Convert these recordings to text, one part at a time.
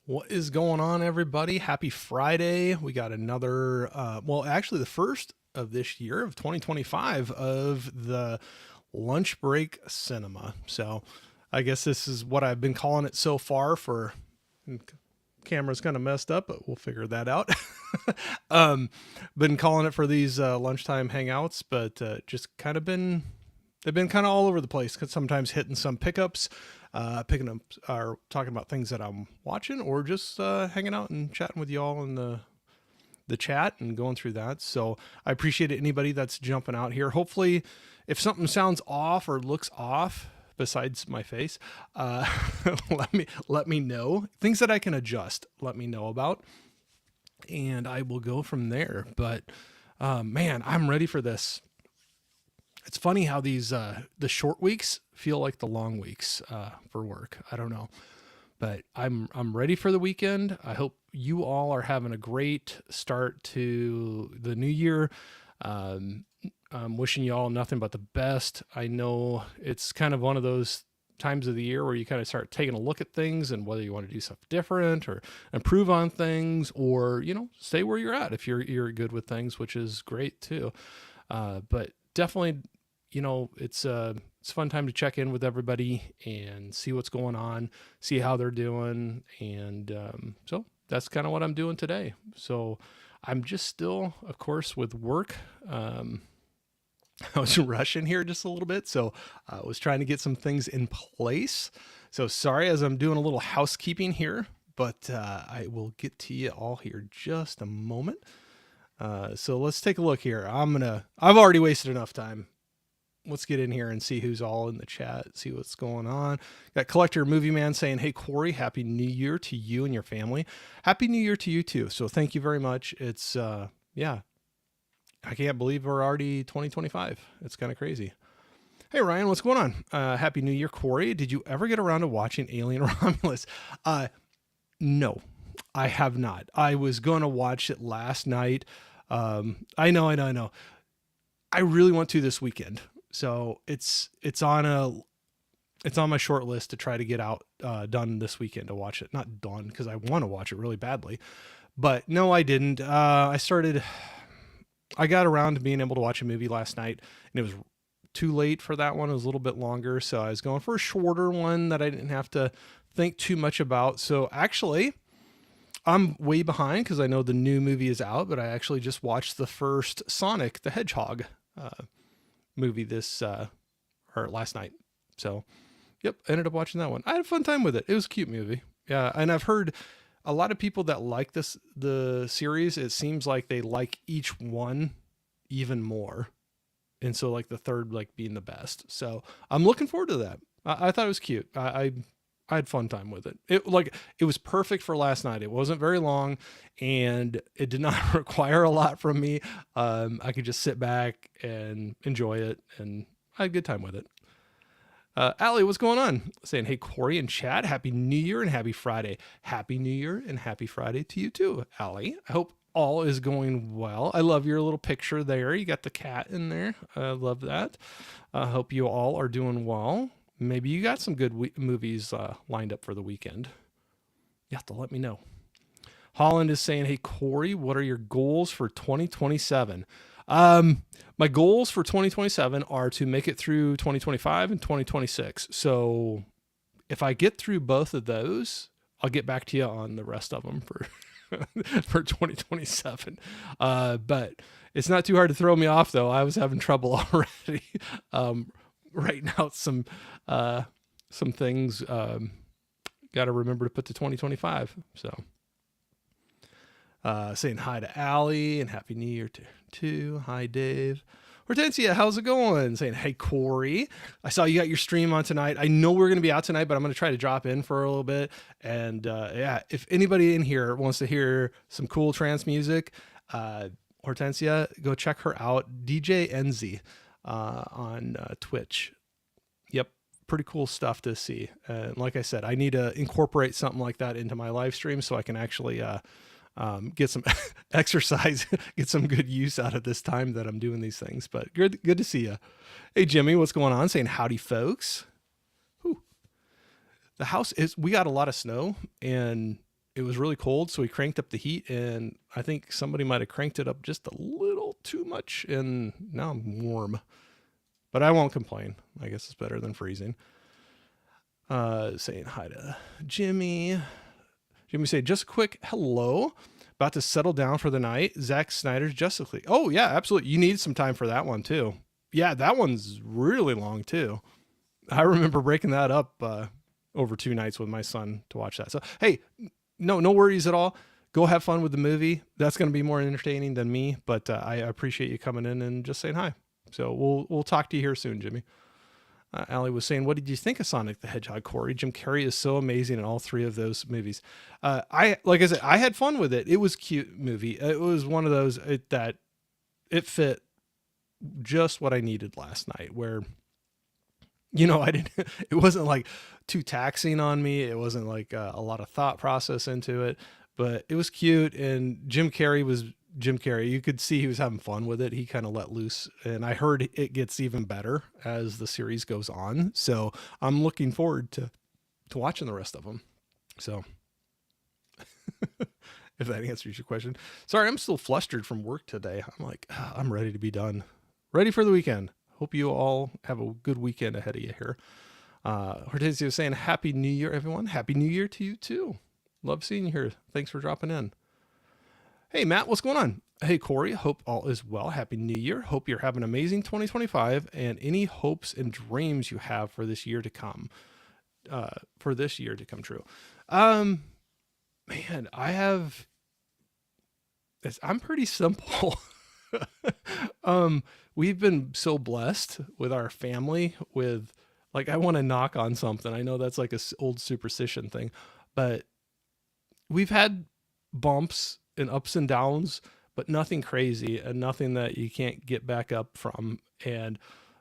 What is going on, everybody? Happy Friday. We got another, actually, the first of this year of 2025 of the lunch break cinema. So I guess this is what I've been calling it so far for. Camera's kind of messed up, but we'll figure that out. um, been calling it for these lunchtime hangouts, but just kind of been they've been kind of all over the place. Sometimes hitting some pickups, picking up or talking about things that I'm watching, or just hanging out and chatting with y'all in the chat and going through that. So I appreciate anybody that's jumping out here. Hopefully, if something sounds off or looks off, besides my face, let me know things that I can adjust. Let me know about, and I will go from there. But man, I'm ready for this. It's funny how these the short weeks feel like the long weeks for work. I don't know, but I'm ready for the weekend. I hope you all are having a great start to the new year. I'm wishing you all nothing but the best. I know it's kind of one of those times of the year where you kind of start taking a look at things and whether you want to do stuff different or improve on things, or stay where you're at if you're good with things, which is great too. But definitely, it's a fun time to check in with everybody and see what's going on, see how they're doing, and so that's kind of what I'm doing today. So I'm just still, of course, with work. I was rushing here just a little bit, so I was trying to get some things in place. So sorry as I'm doing a little housekeeping here, but I will get to you all here just a moment. So let's take a look here. I've already wasted enough time. Let's get in here and see who's all in the chat, see what's going on. Got Collector Movie Man saying, "Hey, Corey, Happy New Year to you and your family." Happy New Year to you too. So thank you very much. It's, yeah, I can't believe we're already 2025. It's kind of crazy. Hey, Ryan, what's going on? Happy New Year, Corey. Did you ever get around to watching Alien Romulus? No, I have not. I was going to watch it last night. I know. I really want to this weekend. So it's on my short list to try to get out done this weekend to watch it. Not done because I want to watch it really badly, but no, I didn't. I got around to being able to watch a movie last night, and it was too late for that one. It was a little bit longer, so I was going for a shorter one that I didn't have to think too much about. So actually, I'm way behind because I know the new movie is out, but I actually just watched the first Sonic the Hedgehog movie or last night. So, yep, I ended up watching that one. I had a fun time with it. It was a cute movie. Yeah, and I've heard a lot of people that like the series. It seems like they like each one even more, and so like the third like being the best. So I'm looking forward to that. I thought it was cute. I had fun time with it. It was perfect for last night. It wasn't very long, and it did not require a lot from me. I could just sit back and enjoy it, and I had a good time with it. Allie, what's going on? Saying, "Hey, Corey and Chad, Happy New Year and Happy Friday." Happy New Year and Happy Friday to you too, Allie. I hope all is going well. I love your little picture there. You got the cat in there. I love that. I hope you all are doing well. Maybe you got some good movies lined up for the weekend. You have to let me know. Holland is saying, "Hey, Corey, what are your goals for 2027? My goals for 2027 are to make it through 2025 and 2026. So if I get through both of those, I'll get back to you on the rest of them for for 2027. But it's not too hard to throw me off, though. I was having trouble already writing out some things. Got to remember to put to 2025. So saying hi to Allie and Happy New Year to Hi, Dave. Hortensia, how's it going? Saying, "Hey, Corey, I saw you got your stream on tonight. I know we're going to be out tonight, but I'm going to try to drop in for a little bit. And yeah, if anybody in here wants to hear some cool trance music, Hortensia, go check her out. DJ NZ on Twitch. Yep, pretty cool stuff to see. And like I said, I need to incorporate something like that into my live stream so I can actually get some exercise, get some good use out of this time that I'm doing these things. But good to see you. Hey, Jimmy, what's going on? Saying howdy, folks. Whew. The house we got a lot of snow, and it was really cold, so we cranked up the heat, and I think somebody might have cranked it up just a little too much, and now I'm warm. But I won't complain. I guess it's better than freezing. Saying hi to Jimmy. Jimmy say, just a quick hello. About to settle down for the night. Zack Snyder's Justice League. Oh, yeah, absolutely. You need some time for that one, too. Yeah, that one's really long, too. I remember breaking that up over 2 nights with my son to watch that. So, hey, no worries at all. Go have fun with the movie. That's going to be more entertaining than me, but I appreciate you coming in and just saying hi. So we'll talk to you here soon, Jimmy. Allie was saying, what did you think of Sonic the Hedgehog, Corey? Jim Carrey is so amazing in all 3 of those movies. Like I said, I had fun with it. It was a cute movie. It was one of those that it fit just what I needed last night, where, it wasn't like too taxing on me. It wasn't like a lot of thought process into it, but it was cute. And Jim Carrey was Jim Carrey. You could see he was having fun with it. He kind of let loose, and I heard it gets even better as the series goes on. So I'm looking forward to watching the rest of them. So if that answers your question. Sorry, I'm still flustered from work today. I'm like, I'm ready to be done. Ready for the weekend. Hope you all have a good weekend ahead of you here. Hortensia was saying, Happy New Year, everyone. Happy New Year to you too. Love seeing you here. Thanks for dropping in. Hey, Matt, what's going on? Hey, Corey, hope all is well. Happy New Year. Hope you're having an amazing 2025 and any hopes and dreams you have for this year to come, true. Man, I'm pretty simple. We've been so blessed with our family with, like, I want to knock on something. I know that's like a old superstition thing, but we've had bumps and ups and downs, but nothing crazy and nothing that you can't get back up from. And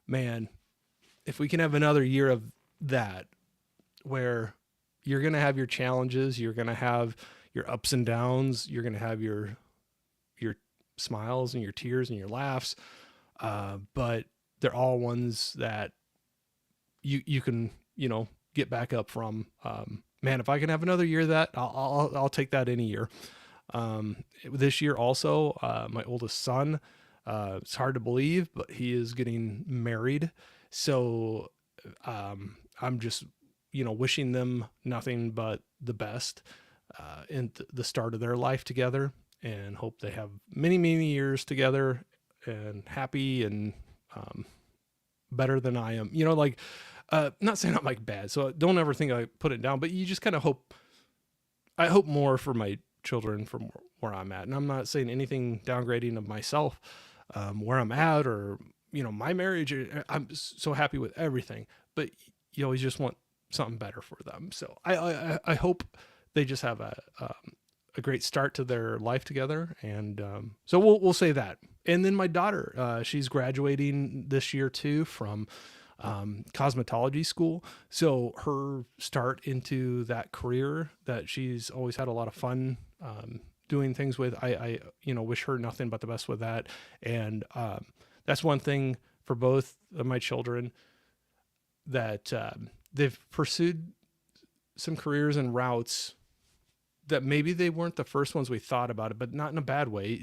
man, if we can have another year of that, where you're going to have your challenges, you're going to have your ups and downs, you're going to have your smiles and your tears and your laughs. But they're all ones that you can, get back up from. Man, if I can have another year of that, I'll take that any year. This year also, my oldest son, it's hard to believe, but he is getting married. So, I'm just, wishing them nothing but the best, in the start of their life together, and hope they have many, many years together and happy and, better than I am, not saying I'm like bad. So don't ever think I put it down, but you just kind of I hope more for my children from where I'm at. And I'm not saying anything downgrading of myself, where I'm at, or, my marriage. I'm so happy with everything, but you always just want something better for them. So I hope they just have a great start to their life together. And, so we'll say that. And then my daughter, she's graduating this year too from, cosmetology school. So her start into that career that she's always had a lot of fun, doing things with, I wish her nothing but the best with that. And, that's one thing for both of my children, that, they've pursued some careers and routes that maybe they weren't the first ones we thought about it, but not in a bad way.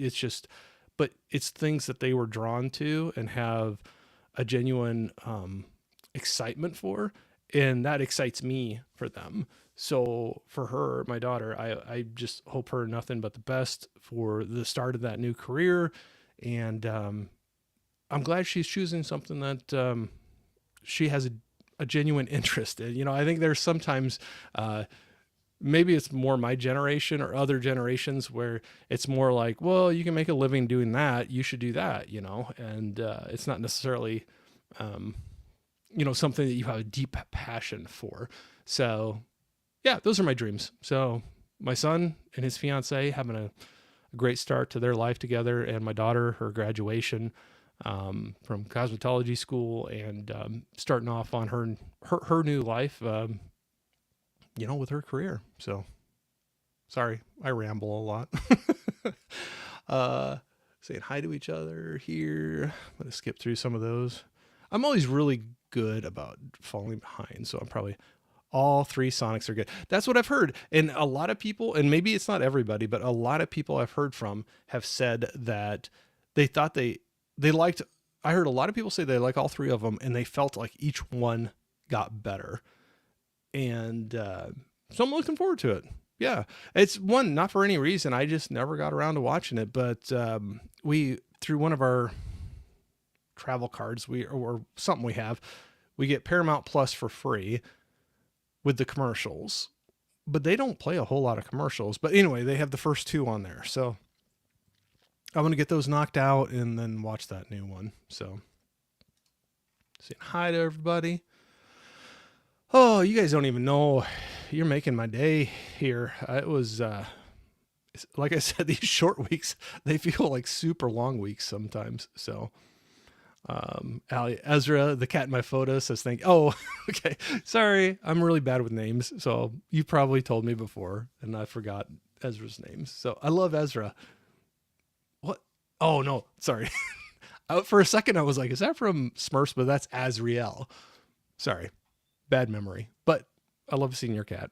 But it's things that they were drawn to and have a genuine, excitement for, and that excites me for them. So for her, my daughter, I just hope her nothing but the best for the start of that new career. And, I'm glad she's choosing something that, she has a genuine interest in. I think there's sometimes, maybe it's more my generation or other generations where it's more like, well, you can make a living doing that, you should do that, and, it's not necessarily, something that you have a deep passion for. So yeah, those are my dreams. So my son and his fiance having a great start to their life together, and my daughter, her graduation, from cosmetology school, and, starting off on her new life, with her career. So sorry, I ramble a lot. Saying hi to each other here. I'm going to skip through some of those. I'm always really good about falling behind, so I'm probably All three Sonics are good. That's what I've heard. And a lot of people, and maybe it's not everybody, but a lot of people I've heard from have said that they thought they liked. I heard a lot of people say they like all three of them, and they felt like each one got better. And so I'm looking forward to it. Yeah, it's one not for any reason. I just never got around to watching it, but we through one of our travel cards or something we get Paramount Plus for free with the commercials, but they don't play a whole lot of commercials. But anyway, they have the first two on there, so I'm gonna get those knocked out and then watch that new one. So saying hi to everybody. Oh, you guys don't even know. You're making my day here. It was, like I said, these short weeks, they feel like super long weeks sometimes. So, Ali Ezra, the cat in my photo says, oh, okay. Sorry. I'm really bad with names. So you probably told me before and I forgot Ezra's names. So I love Ezra. What? Oh no, sorry. For a second, I was like, is that from Smurfs? But that's Azriel. Sorry. Bad memory, but I love seeing your cat.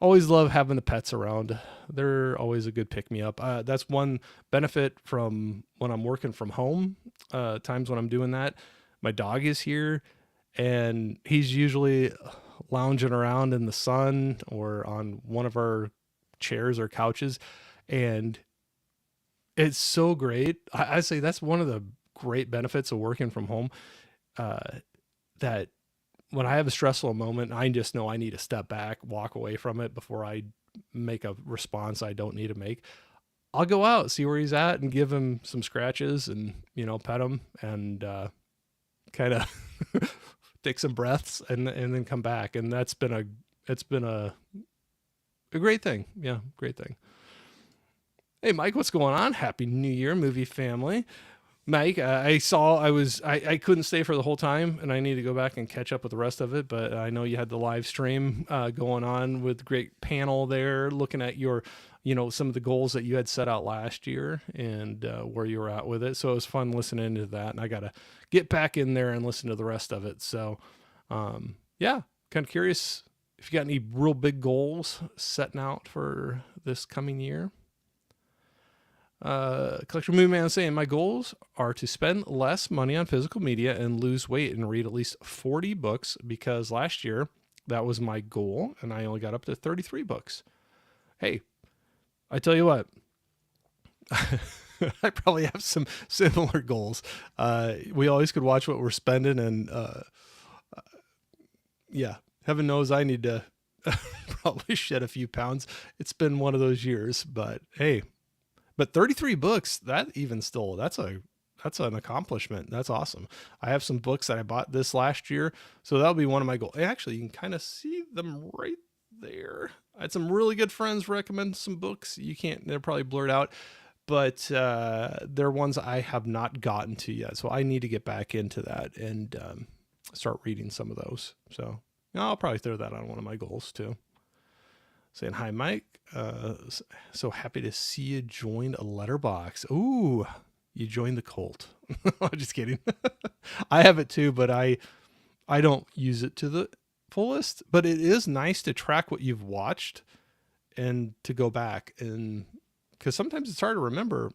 Always love having the pets around. They're always a good pick me up. That's one benefit from when I'm working from home. Times when I'm doing that, my dog is here and he's usually lounging around in the sun or on one of our chairs or couches. And it's so great. I say that's one of the great benefits of working from home. That when I have a stressful moment, I just know I need to step back, walk away from it before I make a response I don't need to make. I'll go out, see where he's at and give him some scratches and, pet him and kind of take some breaths and then come back. And it's been a great thing. Yeah, great thing. Hey, Mike, what's going on? Happy New Year, movie family. Mike, I couldn't stay for the whole time and I need to go back and catch up with the rest of it, but I know you had the live stream going on with great panel there looking at your, some of the goals that you had set out last year and where you were at with it. So it was fun listening to that and I got to get back in there and listen to the rest of it. So yeah, kind of curious if you got any real big goals setting out for this coming year. Collector Movie Man saying my goals are to spend less money on physical media and lose weight and read at least 40 books because last year that was my goal and I only got up to 33 books. Hey, I tell you what, I probably have some similar goals. We always could watch what we're spending and yeah, heaven knows I need to probably shed a few pounds. It's been one of those years, but hey. But 33 books, that's an accomplishment. That's awesome. I have some books that I bought this last year, so that'll be one of my goals. Actually, you can kind of see them right there. I had some really good friends recommend some books. They're probably blurred out, but they're ones I have not gotten to yet. So I need to get back into that and start reading some of those. So I'll probably throw that on one of my goals too. Saying hi, Mike. So happy to see you joined a letterbox. Ooh, you joined the cult. I'm just kidding. I have it too, but I don't use it to the fullest. But it is nice to track what you've watched and to go back and because sometimes it's hard to remember.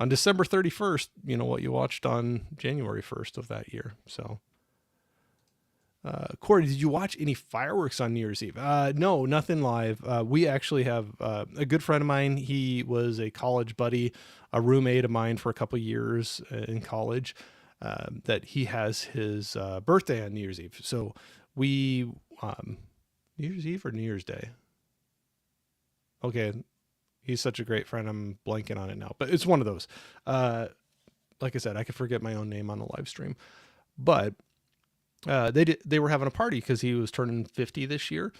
On December 31st, what you watched on January 1st of that year. So. Corey, did you watch any fireworks on New Year's Eve? No, nothing live. We actually have a good friend of mine. He was a college buddy, a roommate of mine for a couple years in college, that he has his birthday on New Year's Eve. So we, New Year's Eve or New Year's Day? Okay. He's such a great friend. I'm blanking on it now, but it's one of those. Like I said, I could forget my own name on the live stream, but they were having a party because he was turning 50 this year.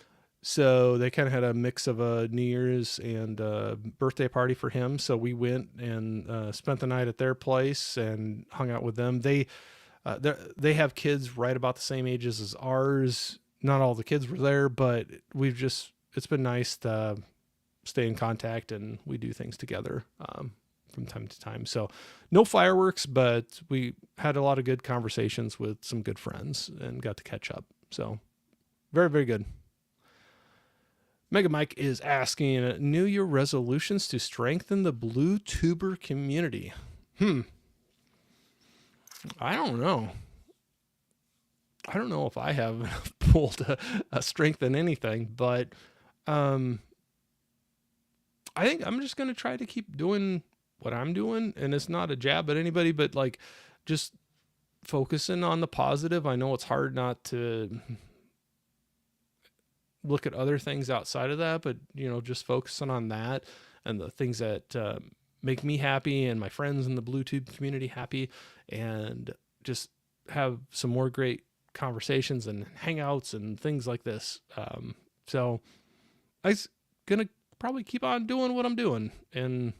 So they kind of had a mix of a New Year's and birthday party for him. So we went and spent the night at their place and hung out with them. They have kids right about the same ages as ours. Not all the kids were there, but it's been nice to stay in contact and we do things together from time to time. So no fireworks, but we had a lot of good conversations with some good friends and got to catch up. So Very, very good. Mega Mike is asking New Year resolutions to strengthen the blue tuber community. I don't know. I don't know if I have enough pull to strengthen anything, but I think I'm just going to try to keep doing what I'm doing. And it's not a jab at anybody, but like just focusing on the positive. I know it's hard not to look at other things outside of that, but just focusing on that and the things that make me happy and my friends in the BlueTube community happy, and just have some more great conversations and hangouts and things like this. So I'm gonna probably keep on doing what I'm doing and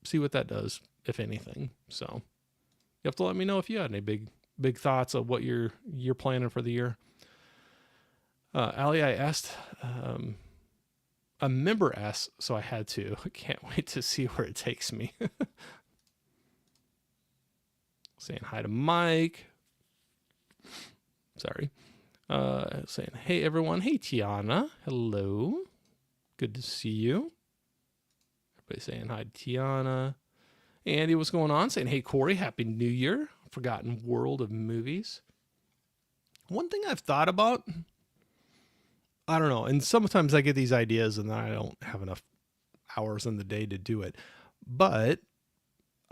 see what that does, if anything. So you have to let me know if you had any big thoughts of what you're planning for the year. Allie, I asked, a member asked, so I had to. I can't wait to see where it takes me. Saying hi to Mike. Sorry. Saying, hey, everyone. Hey, Tiana. Hello. Good to see you. Everybody saying hi to Tiana. Andy, what's going on? Saying, hey, Corey, Happy New Year. Forgotten World of Movies. One thing I've thought about, I don't know, and sometimes I get these ideas and then I don't have enough hours in the day to do it. But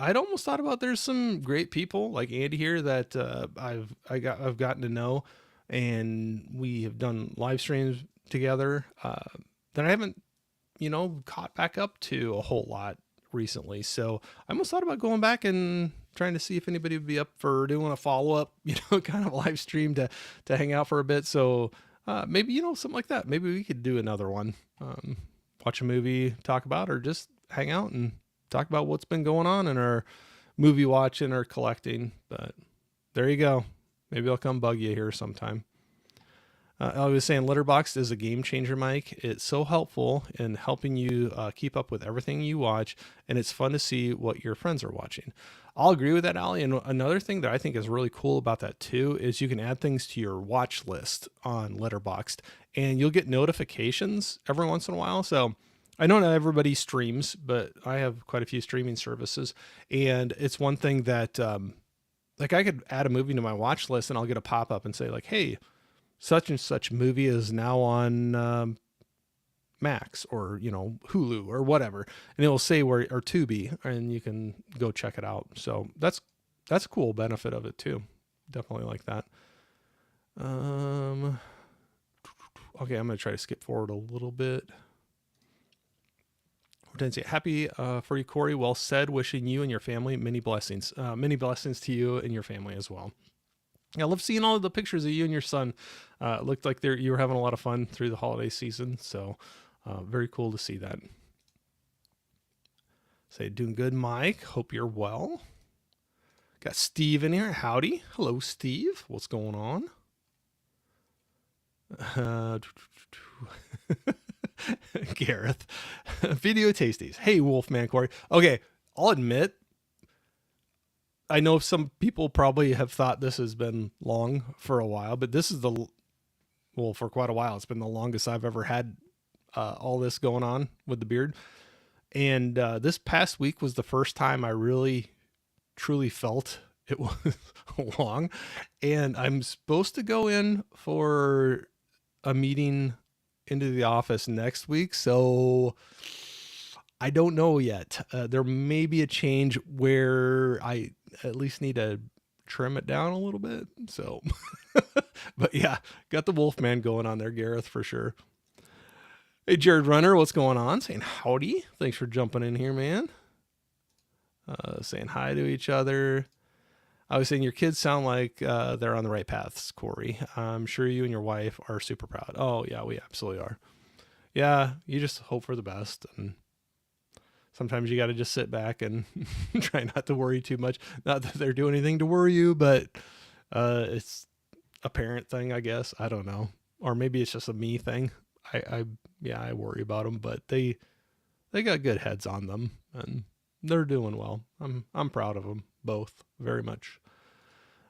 I'd almost thought about, there's some great people like Andy here that I've gotten to know, and we have done live streams together that I haven't caught back up to a whole lot recently. So I almost thought about going back and trying to see if anybody would be up for doing a follow-up kind of live stream to hang out for a bit. So maybe something like that. Maybe we could do another one, watch a movie, talk about, or just hang out and talk about what's been going on in our movie watching or collecting. But there you go. Maybe I'll come bug you here sometime. I was saying Letterboxd is a game changer, Mike. It's so helpful in helping you keep up with everything you watch, and it's fun to see what your friends are watching. I'll agree with that, Allie. And another thing that I think is really cool about that too is you can add things to your watch list on Letterboxd, and you'll get notifications every once in a while. So I know not everybody streams, but I have quite a few streaming services, and it's one thing that like I could add a movie to my watch list and I'll get a pop-up and say like, hey, such and such movie is now on Max or Hulu or whatever, and it will say where, or Tubi, and you can go check it out. So that's a cool benefit of it too. Definitely like that. Okay, I'm gonna try to skip forward a little bit. Happy for you, Corey. Well said. Wishing you and your family many blessings. Many blessings to you and your family as well. I love seeing all of the pictures of you and your son. It looked like you were having a lot of fun through the holiday season. So very cool to see that. Say, doing good, Mike. Hope you're well. Got Steve in here. Howdy. Hello, Steve. What's going on? Gareth. Video tasties. Hey, Wolfman Corey. Okay, I'll admit, I know some people probably have thought this has been long for a while, but this is for quite a while. It's been the longest I've ever had all this going on with the beard. And this past week was the first time I really, truly felt it was long. And I'm supposed to go in for a meeting into the office next week. So I don't know yet. There may be a change where I at least need to trim it down a little bit. So, but yeah, got the Wolfman going on there, Gareth, for sure. Hey, Jared Runner, what's going on? Saying howdy. Thanks for jumping in here, man. Saying hi to each other. I was saying your kids sound like they're on the right paths, Corey. I'm sure you and your wife are super proud. Oh, yeah, we absolutely are. Yeah, you just hope for the best. And sometimes you got to just sit back and try not to worry too much. Not that they're doing anything to worry you, but it's a parent thing, I guess. I don't know. Or maybe it's just a me thing. I worry about them, but they got good heads on them and they're doing well. I'm proud of them both very much.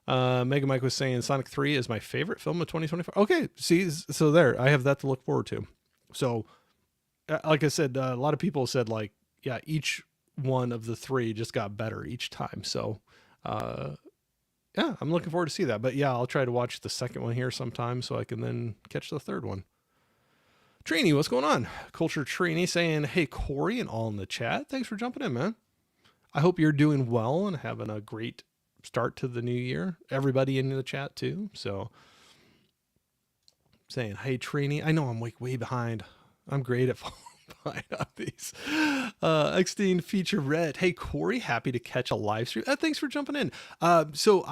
Mega Mike was saying Sonic 3 is my favorite film of 2024. Okay, see, so there, I have that to look forward to. So, like I said, a lot of people said like, yeah, each one of the three just got better each time. So, uh, yeah, I'm looking forward to see that. But yeah, I'll try to watch the second one here sometime so I can then catch the third one. Trini, what's going on? Culture Trini saying, hey, Corey, and all in the chat. Thanks for jumping in, man. I hope you're doing well and having a great start to the new year. Everybody in the chat too. So saying, hey, Trini, I know I'm way behind. I'm great at falling behind on these. Extend feature red. Hey, Corey, happy to catch a live stream. Thanks for jumping in. So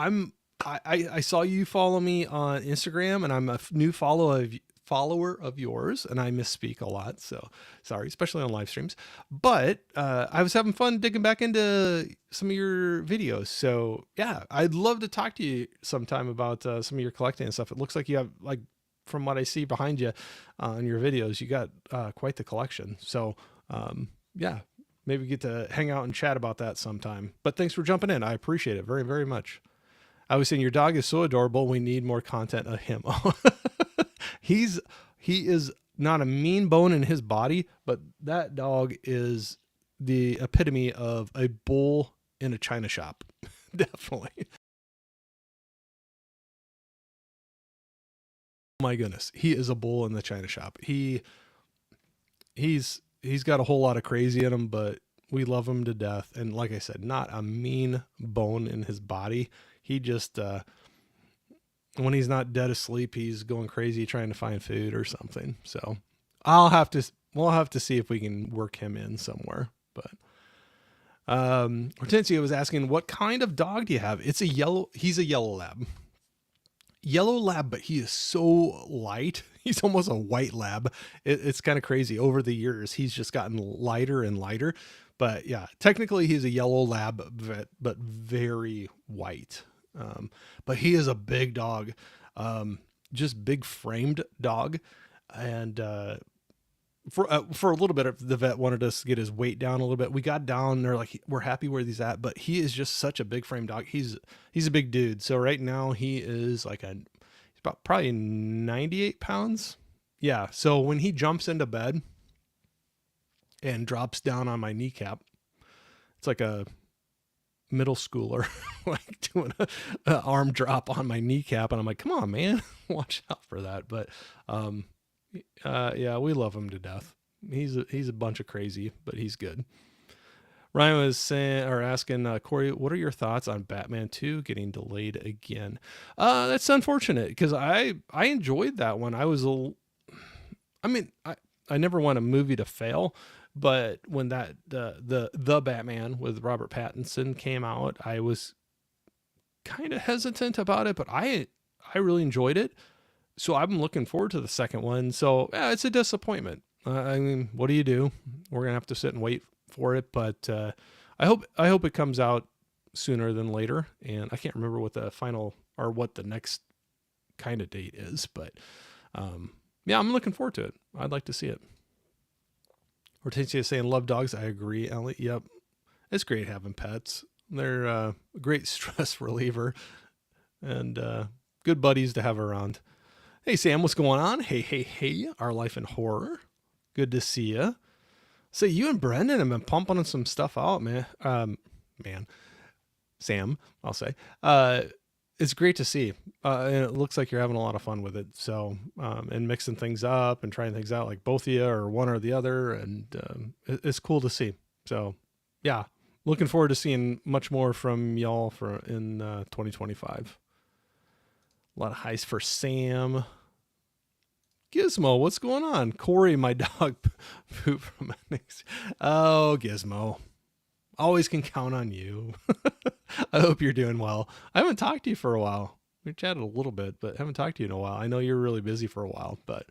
I saw you follow me on Instagram, and I'm a new follower of yours, and I misspeak a lot, so sorry, especially on live streams. But I was having fun digging back into some of your videos. So yeah, I'd love to talk to you sometime about some of your collecting and stuff. It looks like you have, like, from what I see behind you in your videos, you got quite the collection. So yeah, maybe get to hang out and chat about that sometime. But thanks for jumping in. I appreciate it very, very much. I was saying your dog is so adorable. We need more content of him. He is not a mean bone in his body, but that dog is the epitome of a bull in a china shop. Definitely. Oh my goodness, he is a bull in the china shop. He's got a whole lot of crazy in him, but we love him to death. And like I said, not a mean bone in his body. He just when he's not dead asleep, he's going crazy trying to find food or something. So we'll have to see if we can work him in somewhere. But Hortensia was asking, what kind of dog do you have? He's a yellow lab, but he is so light. He's almost a white lab. It's kind of crazy. Over the years, he's just gotten lighter and lighter. But yeah, technically he's a yellow lab, but very white. But he is a big dog, just big framed dog. And for a little bit, the vet wanted us to get his weight down a little bit. We got down there, like, we're happy where he's at, but he is just such a big frame dog. He's a big dude. So right now he is like he's about probably 98 pounds. Yeah. So when he jumps into bed and drops down on my kneecap, it's like a middle schooler, like doing a arm drop on my kneecap. And I'm like, come on, man, watch out for that. But, yeah, we love him to death. He's a bunch of crazy, but he's good. Ryan was saying, or asking, Corey, what are your thoughts on Batman 2 getting delayed again? That's unfortunate, because I enjoyed that one. I never want a movie to fail, but when that the Batman with Robert Pattinson came out, I was kind of hesitant about it, but I really enjoyed it. So I'm looking forward to the second one. So yeah, it's a disappointment. I mean, what do you do? We're gonna have to sit and wait for it, but I hope it comes out sooner than later. And I can't remember what the final or what the next kind of date is, but yeah, I'm looking forward to it. I'd like to see it. Hortensia is saying, love dogs. I agree, Ellie. Yep, it's great having pets. They're a great stress reliever and good buddies to have around. Hey, Sam, what's going on? Hey, Our Life in Horror. Good to see you. So you and Brendan have been pumping some stuff out, man. Sam, I'll say. It's great to see. And it looks like you're having a lot of fun with it. So, and mixing things up and trying things out, like both of you or one or the other. And it's cool to see. So, yeah, looking forward to seeing much more from y'all in 2025. A lot of highs for Sam. Gizmo, what's going on? Corey, my dog, poop from next. Oh, Gizmo. Always can count on you. I hope you're doing well. I haven't talked to you for a while. We chatted a little bit, but haven't talked to you in a while. I know you're really busy for a while, but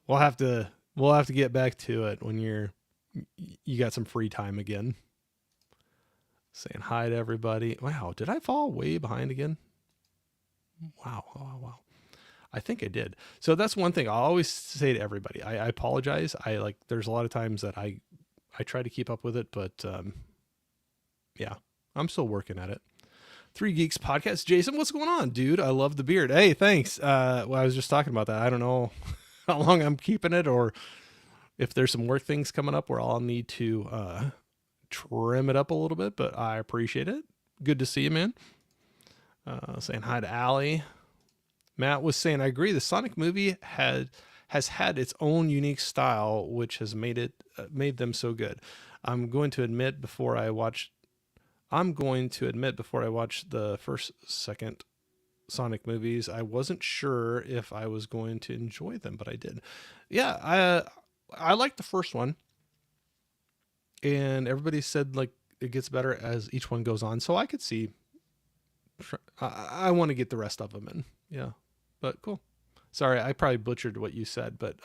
we'll have to get back to it when you got some free time again. Saying hi to everybody. Wow, did I fall way behind again? Wow. I think I did. So that's one thing I'll always say to everybody. I apologize. There's a lot of times that I try to keep up with it, but yeah, I'm still working at it. Three Geeks Podcast. Jason, what's going on, dude? I love the beard. Hey, thanks. Well, I was just talking about that. I don't know how long I'm keeping it, or if there's some work things coming up where I'll need to trim it up a little bit, but I appreciate it. Good to see you, man. Saying hi to Allie. Matt was saying, I agree. The Sonic movie has had its own unique style, which has made them so good. I'm going to admit before I watched the second Sonic movies, I wasn't sure if I was going to enjoy them, but I did. Yeah, I liked the first one, and everybody said like it gets better as each one goes on. So I could see. I want to get the rest of them in. Yeah, but cool. Sorry, I probably butchered what you said, but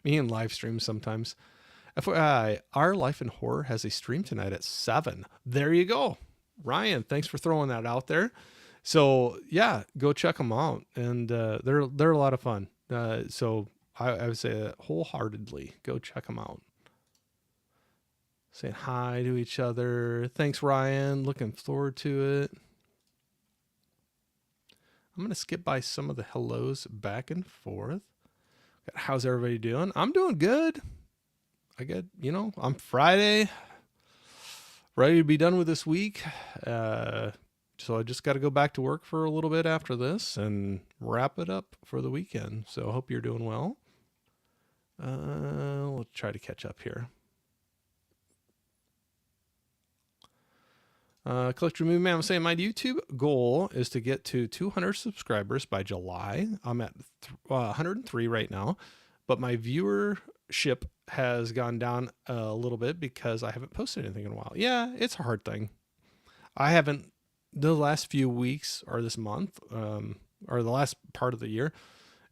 me and live streams sometimes. FYI, Our Life in Horror has a stream tonight at 7. There you go. Ryan, thanks for throwing that out there. So yeah, go check them out. And they're a lot of fun. So I would say wholeheartedly, go check them out. Saying hi to each other. Thanks, Ryan. Looking forward to it. I'm going to skip by some of the hellos back and forth. How's everybody doing? I'm doing good. I'm Friday, ready to be done with this week. So I just got to go back to work for a little bit after this and wrap it up for the weekend. So I hope you're doing well. We'll try to catch up here. Collector Movie Man was saying, my YouTube goal is to get to 200 subscribers by July. I'm at 103 right now, but my viewership has gone down a little bit because I haven't posted anything in a while. Yeah, it's a hard thing. I haven't, the last few weeks or this month, or the last part of the year,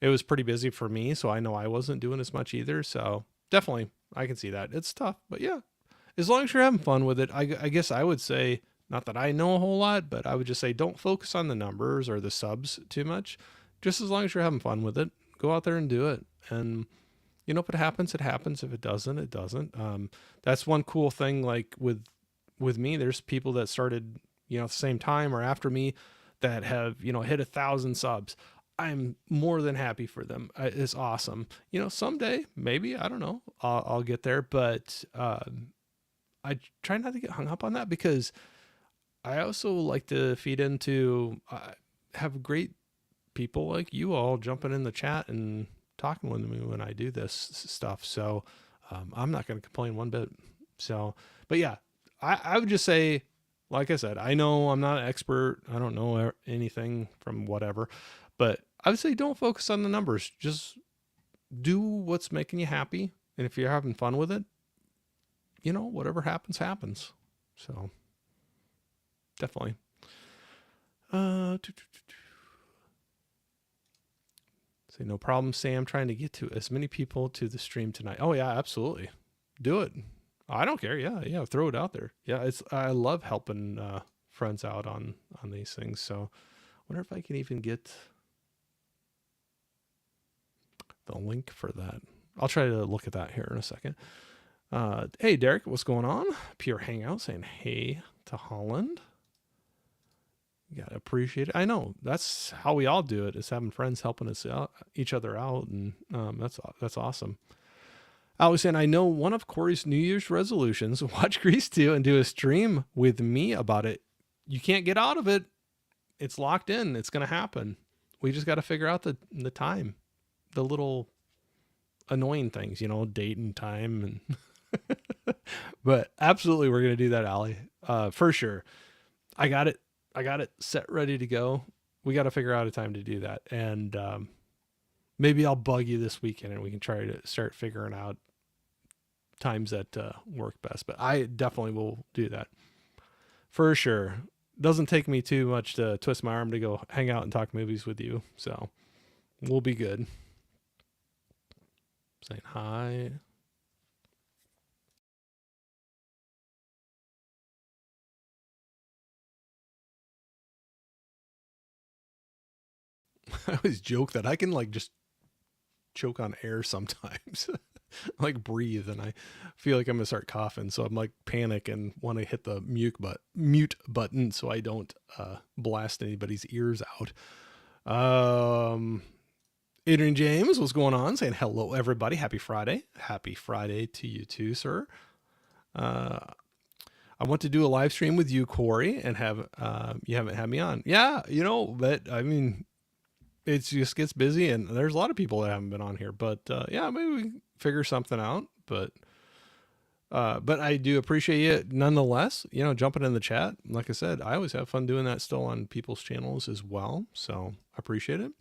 it was pretty busy for me. So I know I wasn't doing as much either. So definitely I can see that. It's tough, but yeah, as long as you're having fun with it, I guess I would say, not that I know a whole lot, but I would just say, don't focus on the numbers or the subs too much. Just as long as you're having fun with it, go out there and do it. And if it happens, it happens. If it doesn't, it doesn't. That's one cool thing. Like with me, there's people that started, at the same time or after me that have, hit 1,000 subs. I'm more than happy for them. It's awesome. Someday, maybe, I don't know, I'll get there, but I try not to get hung up on that because I also like to feed into, have great people like you all jumping in the chat and talking with me when I do this stuff. So I'm not going to complain one bit. So, but yeah, I would just say, like I said, I know I'm not an expert. I don't know anything from whatever, but I would say don't focus on the numbers. Just do what's making you happy. And if you're having fun with it, whatever happens, happens. So definitely. Say no problem, Sam. Trying to get to as many people to the stream tonight. Oh yeah, absolutely. Do it. I don't care. Yeah. Throw it out there. Yeah, I love helping friends out on these things. So, wonder if I can even get the link for that. I'll try to look at that here in a second. Hey Derek, what's going on? Pure Hangout saying hey to Holland. You gotta appreciate it. I know that's how we all do it, is having friends helping us out, each other out, and that's awesome. I was saying, I know one of Corey's New Year's resolutions: watch Grease 2 and do a stream with me about it. You can't get out of it. It's locked in. It's gonna happen. We just got to figure out the time, the little annoying things, date and time, and but absolutely we're gonna do that, Allie, for sure. I got it set ready to go. We got to figure out a time to do that. And maybe I'll bug you this weekend and we can try to start figuring out times that work best. But I definitely will do that for sure. Doesn't take me too much to twist my arm to go hang out and talk movies with you. So we'll be good. Saying hi. I always joke that I can just choke on air sometimes. like breathe, and I feel like I'm gonna start coughing, so I'm like panic and want to hit the mute button so I don't blast anybody's ears out. Um, Adrian James, what's going on? Saying hello, everybody. Happy Friday. Happy Friday to you too, sir. Uh, I want to do a live stream with you, Corey, and have you haven't had me on. Yeah, but I mean, it just gets busy, and there's a lot of people that haven't been on here. But yeah, maybe we figure something out. But I do appreciate you nonetheless. Jumping in the chat. Like I said, I always have fun doing that still on people's channels as well. So I appreciate it.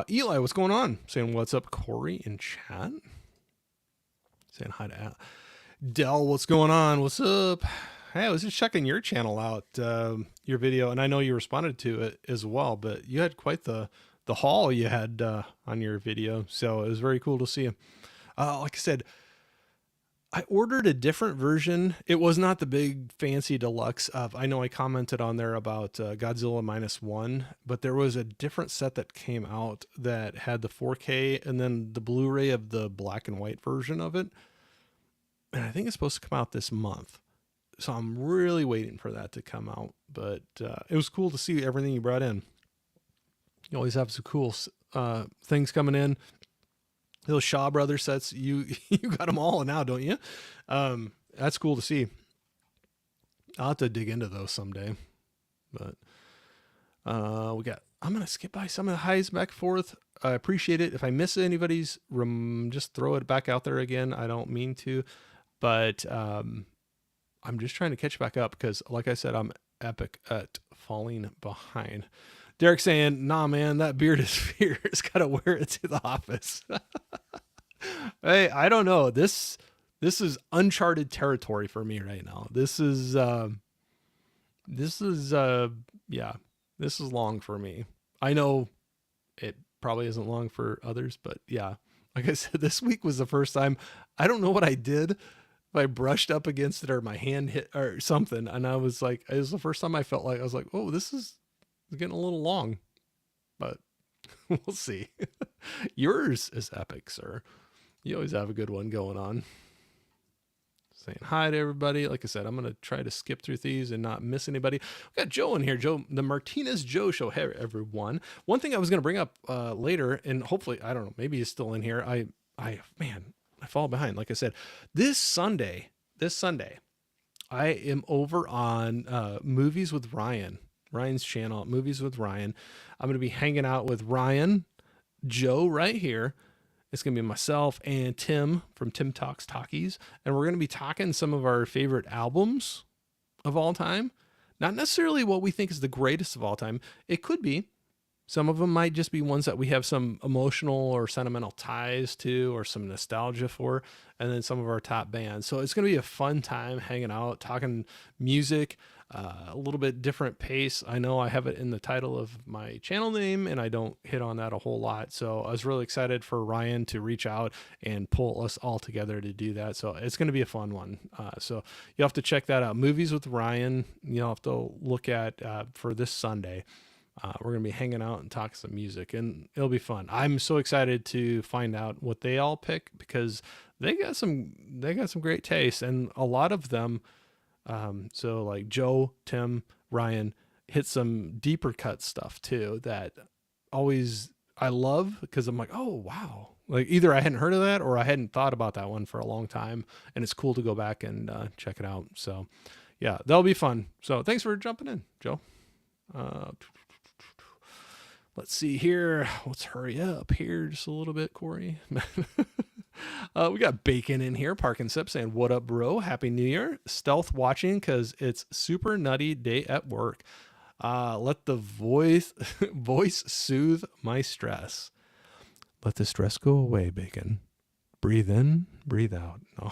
Eli, what's going on? Saying what's up, Corey, in chat. Saying hi to Dell, what's going on? What's up? Hey, I was just checking your channel out, your video, and I know you responded to it as well, but you had quite the haul you had on your video, so it was very cool to see. Like I said, I ordered a different version. It was not the big fancy deluxe of, I know I commented on there about Godzilla -1, but there was a different set that came out that had the 4K and then the Blu-ray of the black and white version of it. And I think it's supposed to come out this month. So I'm really waiting for that to come out. But it was cool to see everything you brought in. You always have some cool things coming in. Those Shaw Brothers sets, you got them all now, don't you? That's cool to see. I'll have to dig into those someday. But I'm going to skip by some of the highs back and forth. I appreciate it. If I miss anybody's, just throw it back out there again. I don't mean to. But I'm just trying to catch back up because, like I said, I'm epic at falling behind. Derek saying, nah, man, that beard is fierce. Got to wear it to the office. Hey, I don't know. This is uncharted territory for me right now. This is long for me. I know it probably isn't long for others, but yeah, like I said, this week was the first time. I don't know what I did. If I brushed up against it or my hand hit or something. And I was like, it was the first time I felt like, I was like, oh, this is getting a little long, but we'll see. Yours is epic, sir. You always have a good one going on. Saying hi to everybody. Like I said, I'm going to try to skip through these and not miss anybody. We got Joe in here. Joe, the Martinez Joe Show. Hey, everyone. One thing I was going to bring up later, and hopefully, I don't know, maybe he's still in here. I fall behind. Like I said, this Sunday, I am over on Movies with Ryan's channel, Movies with Ryan. I'm going to be hanging out with Ryan, Joe right here. It's going to be myself and Tim from Tim Talks Talkies. And we're going to be talking some of our favorite albums of all time. Not necessarily what we think is the greatest of all time. It could be. Some of them might just be ones that we have some emotional or sentimental ties to or some nostalgia for, and then some of our top bands. So it's going to be a fun time hanging out, talking music, a little bit different pace. I know I have it in the title of my channel name, and I don't hit on that a whole lot. So I was really excited for Ryan to reach out and pull us all together to do that. So it's going to be a fun one. So you'll have to check that out. Movies with Ryan, you'll have to look at for this Sunday. We're going to be hanging out and talking some music, and it'll be fun. I'm so excited to find out what they all pick because they got some great taste, and a lot of them. So like Joe, Tim, Ryan hit some deeper cut stuff too that always I love because I'm like, oh, wow. Like either I hadn't heard of that or I hadn't thought about that one for a long time, and it's cool to go back and check it out. So yeah, that'll be fun. So thanks for jumping in, Joe. Let's see here. Let's hurry up here just a little bit, Corey. We got Bacon in here. Park and Sip saying, what up, bro? Happy New Year. Stealth watching because it's super nutty day at work. Let the voice soothe my stress. Let the stress go away, Bacon. Breathe in, breathe out. No,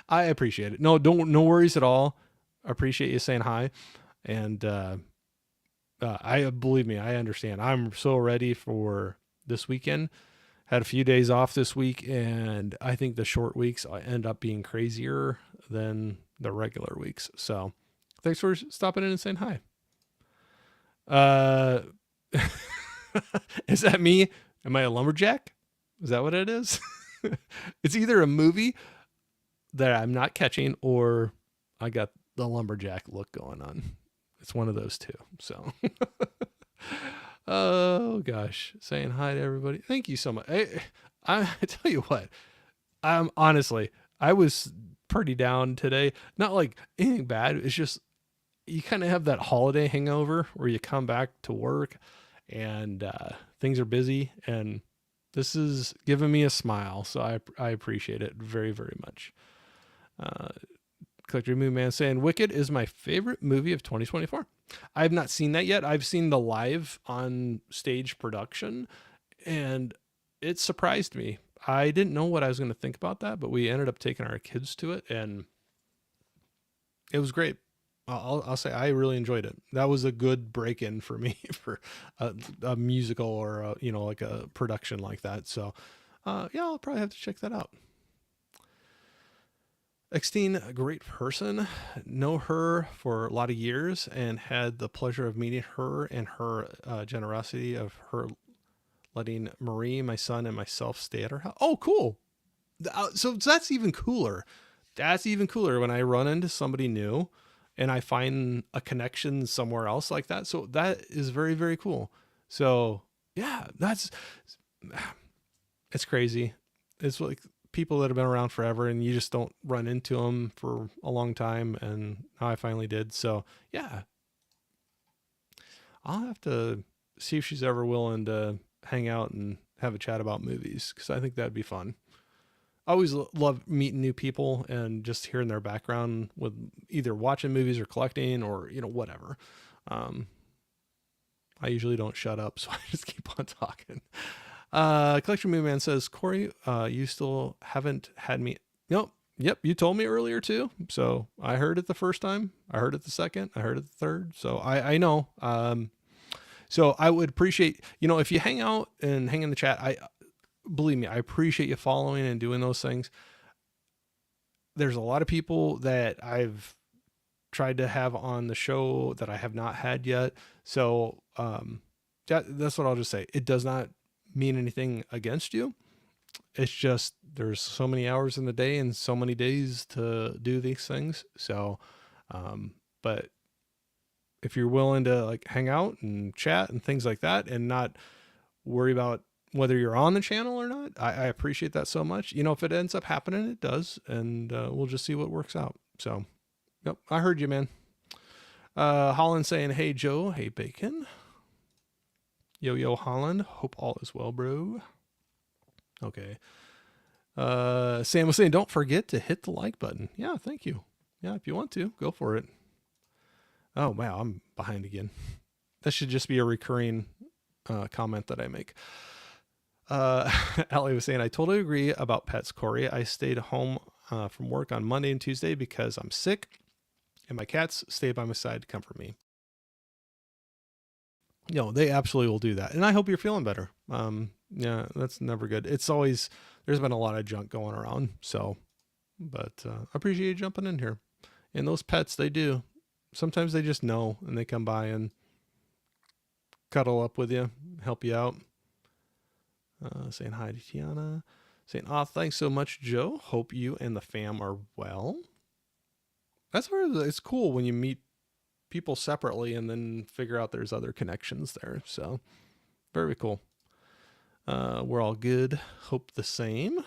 I appreciate it. No worries at all. I appreciate you saying hi. And, believe me, I understand. I'm so ready for this weekend. Had a few days off this week, and I think the short weeks end up being crazier than the regular weeks. So thanks for stopping in and saying hi. Is that me? Am I a lumberjack? Is that what it is? It's either a movie that I'm not catching or I got the lumberjack look going on. It's one of those two. So, oh gosh, saying hi to everybody. Thank you so much. I tell you what, honestly, I was pretty down today. Not like anything bad. It's just you kind of have that holiday hangover where you come back to work and things are busy, and this is giving me a smile. So I appreciate it very, very much. Collector Moon Man saying Wicked is my favorite movie of 2024. I have not seen that yet. I've seen the live on stage production, and it surprised me. I didn't know what I was going to think about that, but we ended up taking our kids to it, and it was great. I'll say I really enjoyed it. That was a good break-in for me for a musical or like a production like that. So yeah, I'll probably have to check that out. Extine, a great person. Know her for a lot of years and had the pleasure of meeting her and her generosity of her letting Marie, my son, and myself stay at her house. Oh, cool. So that's even cooler. That's even cooler when I run into somebody new and I find a connection somewhere else like that. So that is very, very cool. So yeah, it's crazy. It's like people that have been around forever and you just don't run into them for a long time. And now I finally did. So yeah, I'll have to see if she's ever willing to hang out and have a chat about movies, because I think that'd be fun. I always love meeting new people and just hearing their background with either watching movies or collecting or, whatever. I usually don't shut up, so I just keep on talking. Collection Movie Man says, Corey, you still haven't had me. Nope. Yep. You told me earlier too. So I heard it the first time. I heard it the second. I heard it the third. So I know. So I would appreciate, if you hang out and hang in the chat, believe me, I appreciate you following and doing those things. There's a lot of people that I've tried to have on the show that I have not had yet. So that's what I'll just say. It does not mean anything against you. It's just there's so many hours in the day and so many days to do these things. So, but if you're willing to like hang out and chat and things like that and not worry about whether you're on the channel or not, I appreciate that so much. If it ends up happening, it does. And we'll just see what works out. So, yep, I heard you, man. Holland saying, hey, Joe. Hey, Bacon. Yo, Holland. Hope all is well, bro. Okay. Sam was saying, don't forget to hit the like button. Yeah, thank you. Yeah, if you want to, go for it. Oh, wow, I'm behind again. That should just be a recurring comment that I make. Allie was saying, I totally agree about pets, Corey. I stayed home from work on Monday and Tuesday because I'm sick, and my cats stayed by my side to comfort me. They absolutely will do that. And I hope you're feeling better. Yeah, that's never good. It's always, there's been a lot of junk going around. So, but I appreciate you jumping in here. And those pets, they do. Sometimes they just know and they come by and cuddle up with you, help you out. Saying hi to Tiana. Saying, thanks so much, Joe. Hope you and the fam are well. That's where it's cool when you meet people separately and then figure out there's other connections there. So very cool. We're all good. Hope the same.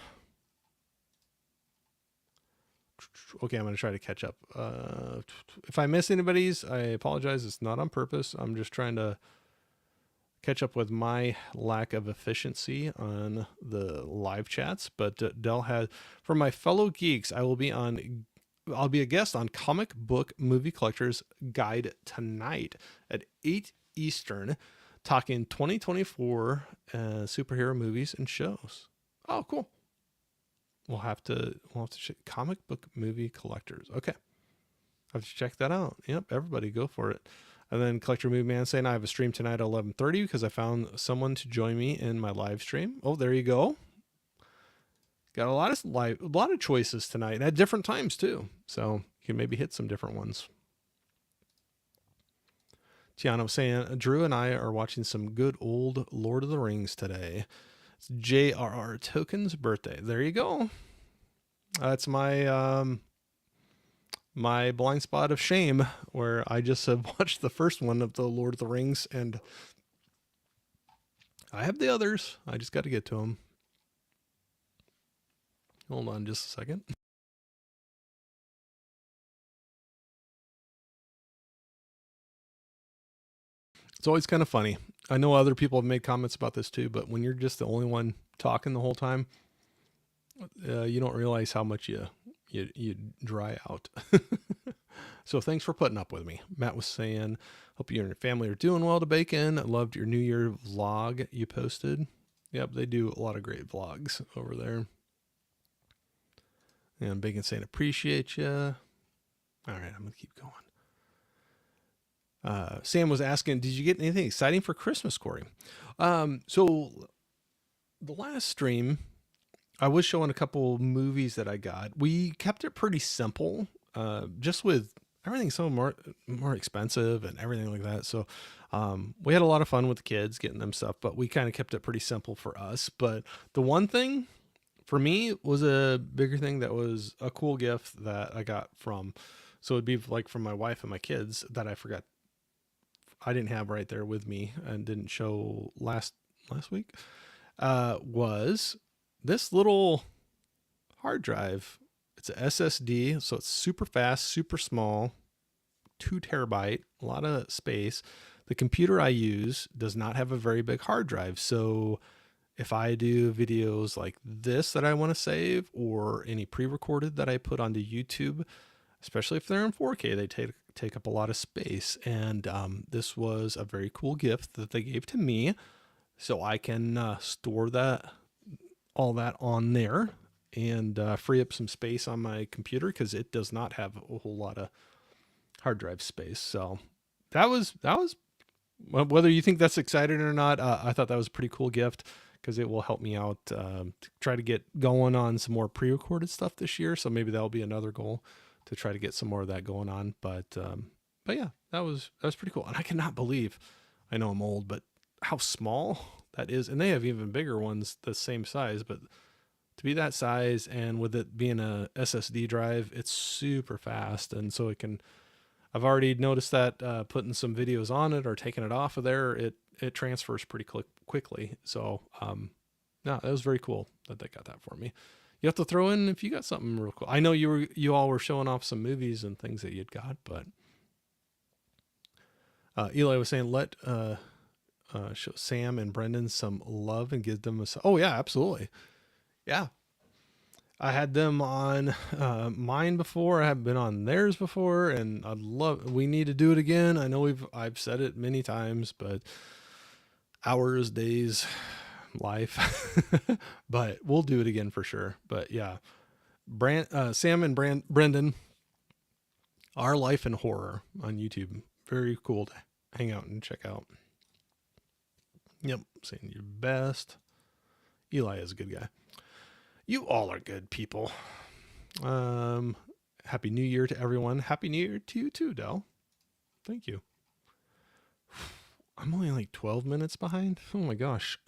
Okay, I'm going to try to catch up. If I miss anybody's, I apologize. It's not on purpose. I'm just trying to catch up with my lack of efficiency on the live chats. But Dell has, for my fellow geeks, I'll be a guest on Comic Book Movie Collectors Guide tonight at 8 Eastern, talking 2024 superhero movies and shows. Oh, cool. We'll have to check Comic Book Movie Collectors. Okay. I have to check that out. Yep. Everybody go for it. And then Collector Movie Man saying, I have a stream tonight at 11:30 because I found someone to join me in my live stream. Oh, there you go. Got a lot of choices tonight and at different times too. So you can maybe hit some different ones. Tiana was saying, Drew and I are watching some good old Lord of the Rings today. It's JRR Token's birthday. There you go. That's my blind spot of shame, where I just have watched the first one of the Lord of the Rings, and I have the others. I just got to get to them. Hold on just a second. It's always kind of funny. I know other people have made comments about this too, but when you're just the only one talking the whole time, you don't realize how much you dry out. So thanks for putting up with me. Matt was saying, hope you and your family are doing well to Bacon. I loved your New Year vlog you posted. Yep, they do a lot of great vlogs over there. And Bacon saying, appreciate you. All right, I'm going to keep going. Sam was asking, did you get anything exciting for Christmas, Corey? So the last stream, I was showing a couple movies that I got. We kept it pretty simple, just with everything so more expensive and everything like that. So we had a lot of fun with the kids getting them stuff, but we kind of kept it pretty simple for us. But the one thing for me was a bigger thing that was a cool gift that I got from, so it'd be like from my wife and my kids that I forgot I didn't have right there with me and didn't show last week, was this little hard drive. It's a SSD, so it's super fast, super small, 2 terabyte, a lot of space. The computer I use does not have a very big hard drive, so if I do videos like this that I want to save, or any pre-recorded that I put onto YouTube, especially if they're in 4K, they take up a lot of space. And this was a very cool gift that they gave to me, so I can store all that on there and free up some space on my computer, because it does not have a whole lot of hard drive space. So that was whether you think that's exciting or not, I thought that was a pretty cool gift, because it will help me out to try to get going on some more pre-recorded stuff this year. So maybe that'll be another goal, to try to get some more of that going on. But yeah, that was pretty cool. And I cannot believe, I know I'm old, but how small that is. And they have even bigger ones the same size, but to be that size, and with it being a SSD drive, it's super fast. And so I've already noticed that putting some videos on it or taking it off of there, it transfers pretty quickly. So no, that was very cool that they got that for me. You have to throw in if you got something real cool. I know you all were showing off some movies and things that you'd got, but Eli was saying, let show Sam and Brendan some love and give them oh yeah, absolutely. Yeah. I had them on mine before. I have been on theirs before, and we need to do it again. I know I've said it many times, but hours, days, life, but we'll do it again for sure. But yeah, Sam and Brendan, Our Life in Horror on YouTube. Very cool to hang out and check out. Yep, saying your best. Eli is a good guy. You all are good people. Happy New Year to everyone. Happy New Year to you too, Del. Thank you. I'm only like 12 minutes behind. Oh my gosh.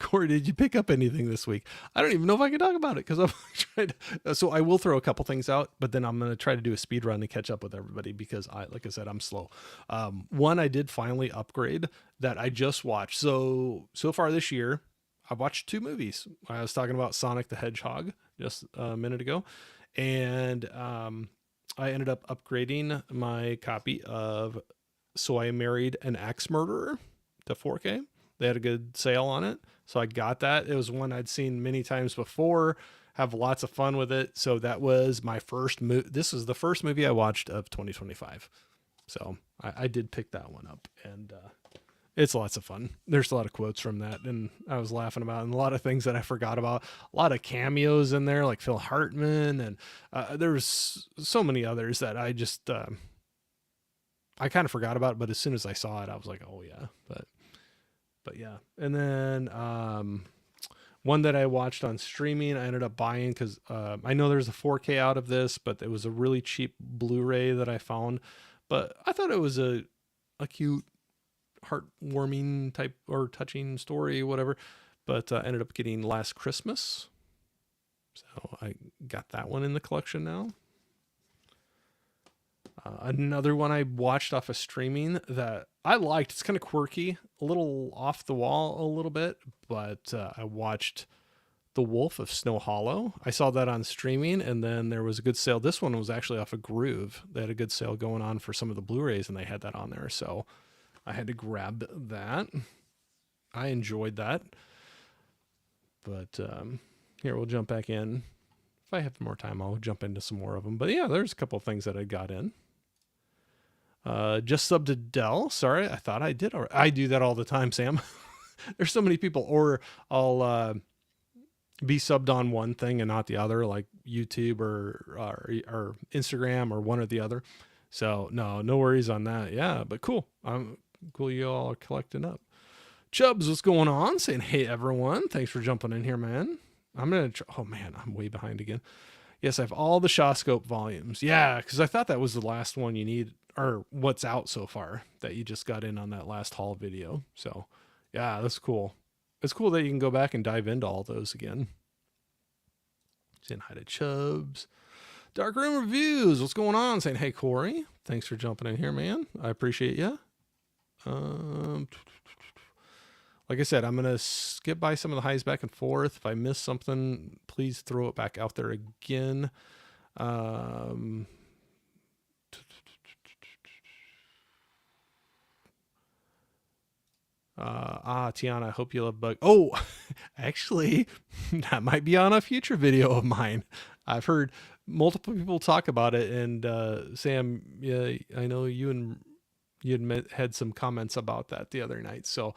Corey, did you pick up anything this week? I don't even know if I can talk about it, because I'm trying to. So I will throw a couple things out, but then I'm going to try to do a speed run to catch up with everybody, because like I said, I'm slow. One, I did finally upgrade that I just watched. So far this year, I've watched 2 movies. I was talking about Sonic the Hedgehog just a minute ago, and I ended up upgrading my copy of So I Married an Axe Murderer to 4K. They had a good sale on it, so I got that. It was one I'd seen many times before, have lots of fun with it. So that was my first movie. This is the first movie I watched of 2025. So I did pick that one up, and it's lots of fun. There's a lot of quotes from that, and I was laughing about, and a lot of things that I forgot about. A lot of cameos in there, like Phil Hartman, and there's so many others that I just I kind of forgot about. But as soon as I saw it, I was like, oh yeah. But yeah. And then one that I watched on streaming, I ended up buying, because I know there's a 4K out of this, but it was a really cheap Blu-ray that I found. But I thought it was a cute heartwarming type or touching story, whatever. But ended up getting Last Christmas. So I got that one in the collection now. Another one I watched off of streaming that I liked. It's kind of quirky, a little off the wall a little bit, but I watched The Wolf of Snow Hollow. I saw that on streaming, and then there was a good sale. This one was actually off of Groove. They had a good sale going on for some of the Blu-rays, and they had that on there. So I had to grab that. I enjoyed that. But here, we'll jump back in. If I have more time, I'll jump into some more of them. But yeah, there's a couple of things that I got in. Just subbed to Dell. Sorry, I thought I did. I do that all the time, Sam. There's so many people. Or I'll be subbed on one thing and not the other, like YouTube or Instagram or one or the other. So no worries on that. Yeah, but cool. I'm cool. You all are collecting up. Chubbs, what's going on? Saying, hey everyone, thanks for jumping in here, man. I'm gonna. Oh man, I'm way behind again. Yes, I have all the Shawscope volumes. Yeah, because I thought that was the last one you need, or what's out so far that you just got in on that last haul video. So yeah, that's cool. It's cool that you can go back and dive into all those again. Saying hi to Chubbs. Dark Room Reviews, what's going on? Saying, hey Corey, thanks for jumping in here, man. I appreciate you. Like I said, I'm going to skip by some of the highs back and forth. If I miss something, please throw it back out there again. Tiana, I hope you love Bug. Oh, actually, that might be on a future video of mine. I've heard multiple people talk about it, and Sam, yeah, I know you had some comments about that the other night. So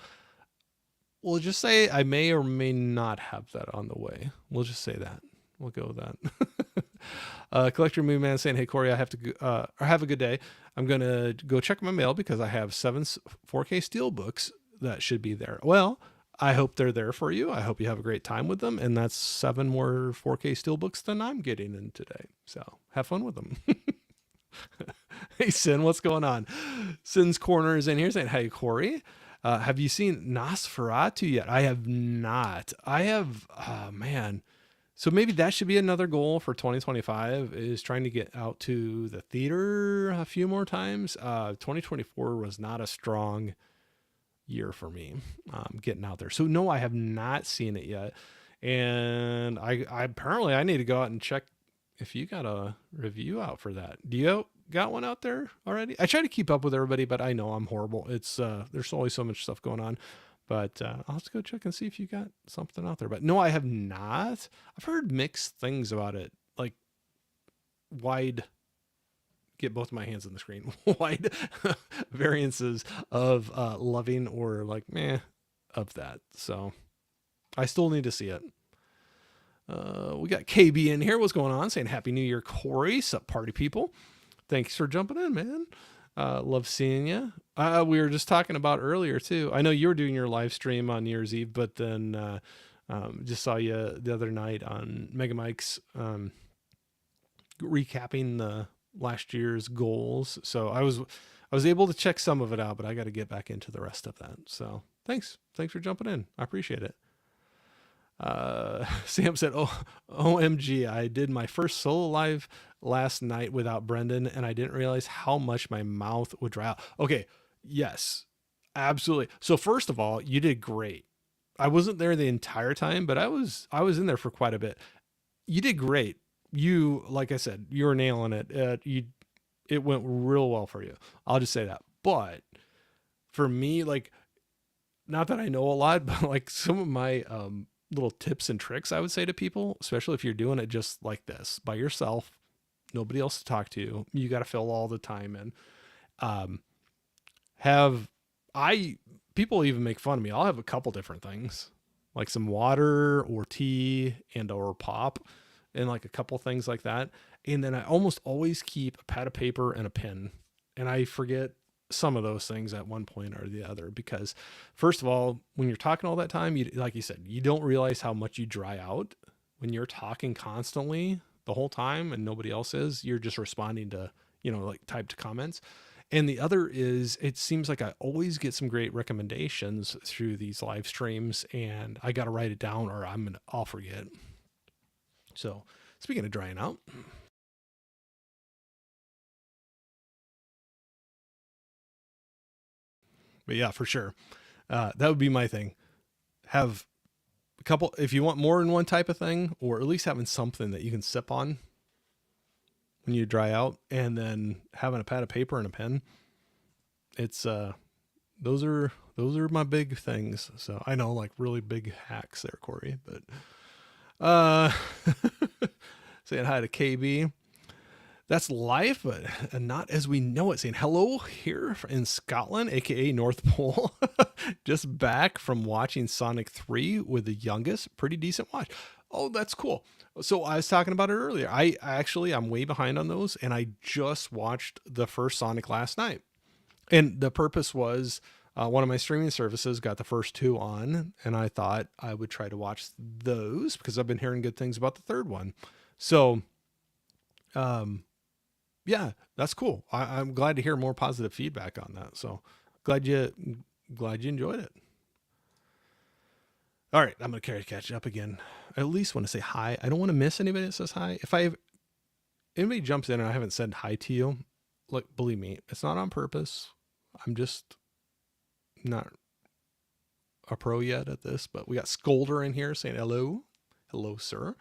we'll just say I may or may not have that on the way. We'll just say that. We'll go with that. Collector Moon Man saying, hey, Corey, I have to go, have a good day. I'm going to go check my mail because I have 7 4K Steelbooks that should be there. Well, I hope they're there for you. I hope you have a great time with them. And that's 7 more 4K Steelbooks than I'm getting in today. So have fun with them. Hey, Sin, what's going on? Sin's Corner is in here saying, hey, Corey. Have you seen Nosferatu yet? I have not. I have, man. So maybe that should be another goal for 2025 is trying to get out to the theater a few more times. 2024 was not a strong year for me getting out there. So no, I have not seen it yet. And I apparently I need to go out and check if you got a review out for that. Do you got one out there already? I try to keep up with everybody, but I know I'm horrible. It's there's always so much stuff going on, but I'll have to go check and see if you got something out there. But no, I have not. I've heard mixed things about it, like wide, get both of my hands on the screen, wide variances of loving or like meh of that. So I still need to see it. We got KB in here. What's going on? Saying Happy New Year, Corey. Sup, party people. Thanks for jumping in, man. Love seeing you. We were just talking about earlier too. I know you were doing your live stream on New Year's Eve, but then just saw you the other night on Mega Mike's recapping the last year's goals. So I was able to check some of it out, but I got to get back into the rest of that. So thanks for jumping in. I appreciate it. Sam said, oh, OMG, I did my first solo live last night without Brendan, and I didn't realize how much my mouth would dry out. Okay. Yes, absolutely. So first of all, you did great. I wasn't there the entire time, but I was in there for quite a bit. You did great. You, like I said, you were nailing it. It went real well for you. I'll just say that. But for me, like, not that I know a lot, but like some of my, little tips and tricks I would say to people, especially if you're doing it just like this by yourself, nobody else to talk to, you got to fill all the time in. People even make fun of me. I'll have a couple different things, like some water or tea and or pop and like a couple things like that. And then I almost always keep a pad of paper and a pen, and I forget some of those things at one point or the other, because first of all, when you're talking all that time, you, like you said, you don't realize how much you dry out when you're talking constantly the whole time and nobody else is. You're just responding to, like typed comments. And the other is, it seems like I always get some great recommendations through these live streams, and I got to write it down or I'll forget. So, speaking of drying out, but yeah, for sure, that would be my thing. Have a couple, if you want more than one type of thing, or at least having something that you can sip on when you dry out, and then having a pad of paper and a pen. It's those are my big things. So I know, like, really big hacks there, Corey, but uh saying hi to KB. That's life, but not as we know it. Saying hello here in Scotland, aka North Pole. Just back from watching Sonic 3 with the youngest. Pretty decent watch. Oh, that's cool. So I was talking about it earlier. I'm way behind on those, and I just watched the first Sonic last night. And the purpose was, one of my streaming services got the first two on, and I thought I would try to watch those because I've been hearing good things about the third one. So, um, yeah, that's cool. I'm glad to hear more positive feedback on that. So glad you glad you enjoyed it. All right, I'm gonna catch up again. I at least want to say hi. I don't want to miss anybody that says hi. If anybody jumps in and I haven't said hi to you, look, believe me, it's not on purpose. I'm just not a pro yet at this. But we got Scolder in here saying hello, hello, sir.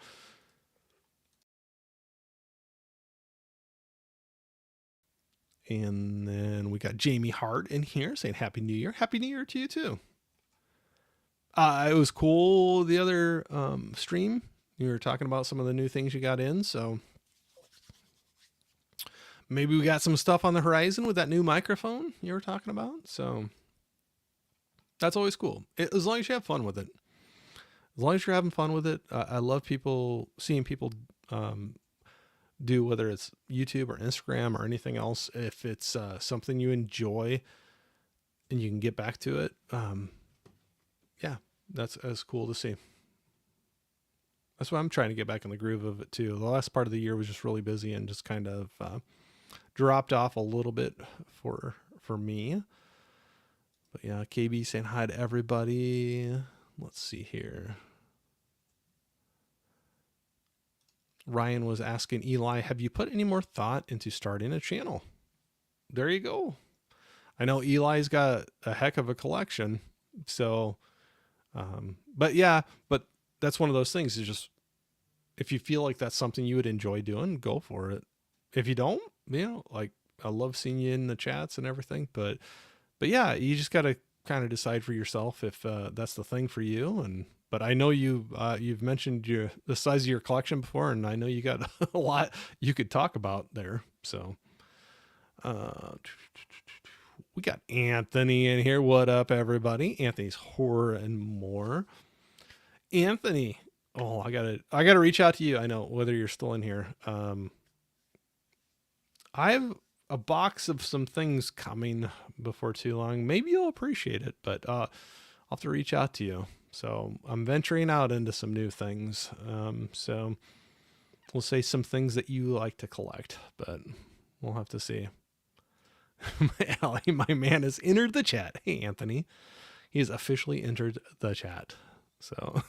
And then we got Jamie Hart in here saying Happy New Year. Happy New Year to you too. It was cool the other stream. You were talking about some of the new things you got in. So maybe we got some stuff on the horizon with that new microphone you were talking about. So that's always cool. As long as you have fun with it. As long as you're having fun with it. I love seeing people um, do, whether it's YouTube or Instagram or anything else. If it's something you enjoy and you can get back to it, yeah, that's cool to see. That's why I'm trying to get back in the groove of it too. The last part of the year was just really busy and just kind of dropped off a little bit for me. But yeah, KB saying hi to everybody. Let's see here. Ryan was asking Eli, have you put any more thought into starting a channel? There you go. I know Eli's got a heck of a collection. So, but yeah, but that's one of those things, is just, if you feel like that's something you would enjoy doing, go for it. If you don't, like, I love seeing you in the chats and everything, but yeah, you just got to kind of decide for yourself if that's the thing for you. But I know you've mentioned the size of your collection before, and I know you got a lot you could talk about there. So, we got Anthony in here. What up, everybody? Anthony's Horror and More. Anthony, oh, I gotta reach out to you. I know whether you're still in here. I have a box of some things coming before too long. Maybe you'll appreciate it, but I'll have to reach out to you. So I'm venturing out into some new things. So we'll say some things that you like to collect, but we'll have to see. Allie, my man, has entered the chat. Hey, Anthony. He has officially entered the chat. So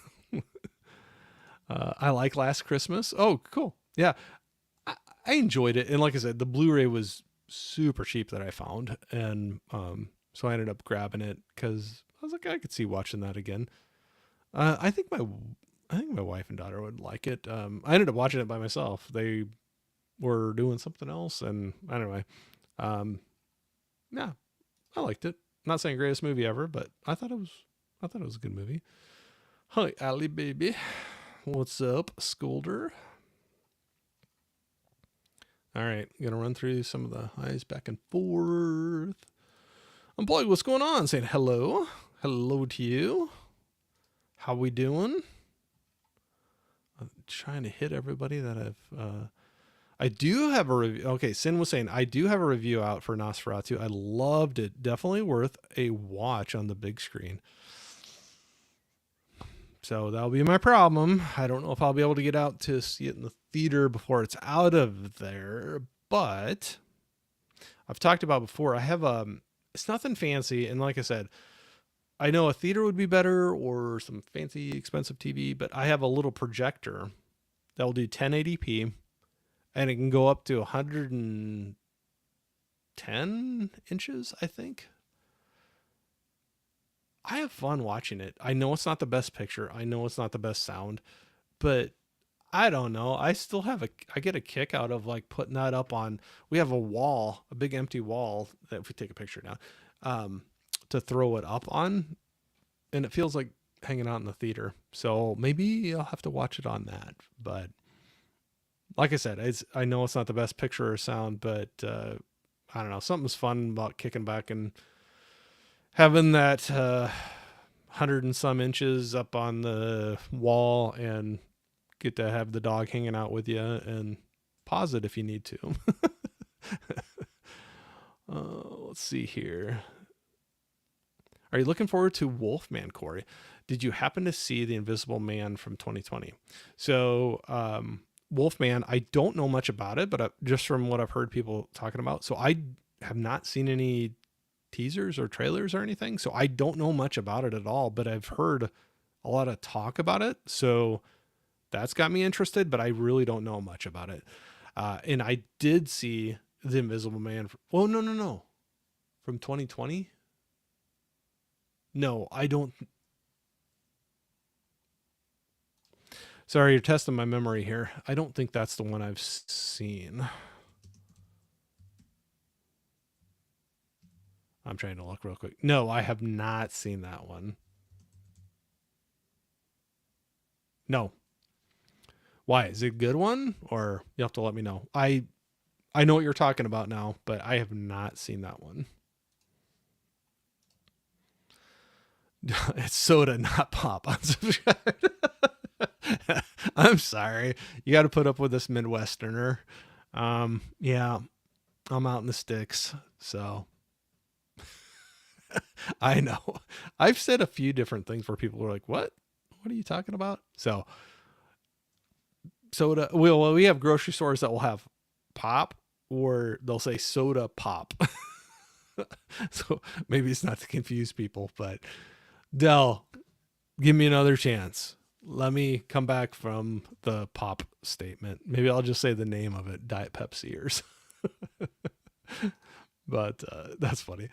I like Last Christmas. Oh, cool. Yeah, I enjoyed it. And like I said, the Blu-ray was super cheap that I found. And so I ended up grabbing it because I was like, I could see watching that again. I think my wife and daughter would like it. I ended up watching it by myself. They were doing something else, and anyway, yeah, I liked it. Not saying greatest movie ever, but I thought it was a good movie. Hi, Ali baby, what's up, Scolder? All right, gonna run through some of the highs back and forth. Unplugged, what's going on? Saying hello, hello to you. How we doing? I'm trying to hit everybody that I do have a review. Okay, Sin was saying, I do have a review out for Nosferatu. I loved it. Definitely worth a watch on the big screen. So that'll be my problem. I don't know if I'll be able to get out to see it in the theater before it's out of there, but I've talked about before. I have it's nothing fancy, and like I said, I know a theater would be better or some fancy expensive TV, but I have a little projector that'll do 1080p, and it can go up to 110 inches, I think. I have fun watching it. I know it's not the best picture. I know it's not the best sound, but I don't know. I get a kick out of like putting that up on, we have a wall, a big empty wall that if we take a picture now, to throw it up on, and it feels like hanging out in the theater. So maybe I'll have to watch it on that. But like I said, I know it's not the best picture or sound, but I don't know. Something's fun about kicking back and having that 100 and some inches up on the wall and get to have the dog hanging out with you and pause it if you need to. Let's see here. Are you looking forward to Wolfman, Corey? Did you happen to see The Invisible Man from 2020? So, Wolfman, I don't know much about it, but just from what I've heard people talking about. So I have not seen any teasers or trailers or anything. So I don't know much about it at all, but I've heard a lot of talk about it. So that's got me interested, but I really don't know much about it. And I did see The Invisible Man. Oh, no. From 2020? No, I don't. Sorry, you're testing my memory here. I don't think that's the one I've seen. I'm trying to look real quick. No, I have not seen that one. No. Why? Is it a good one? Or you have to let me know. I know what you're talking about now, but I have not seen that one. It's soda, not pop. I'm sorry. You got to put up with this Midwesterner. Yeah, I'm out in the sticks, so I know. I've said a few different things where people are like, "What? What are you talking about?" So soda. Well, we have grocery stores that will have pop, or they'll say soda pop. So maybe it's not to confuse people, but Dell, give me another chance. Let me come back from the pop statement. Maybe I'll just say the name of it, Diet Pepsi or something. But that's funny.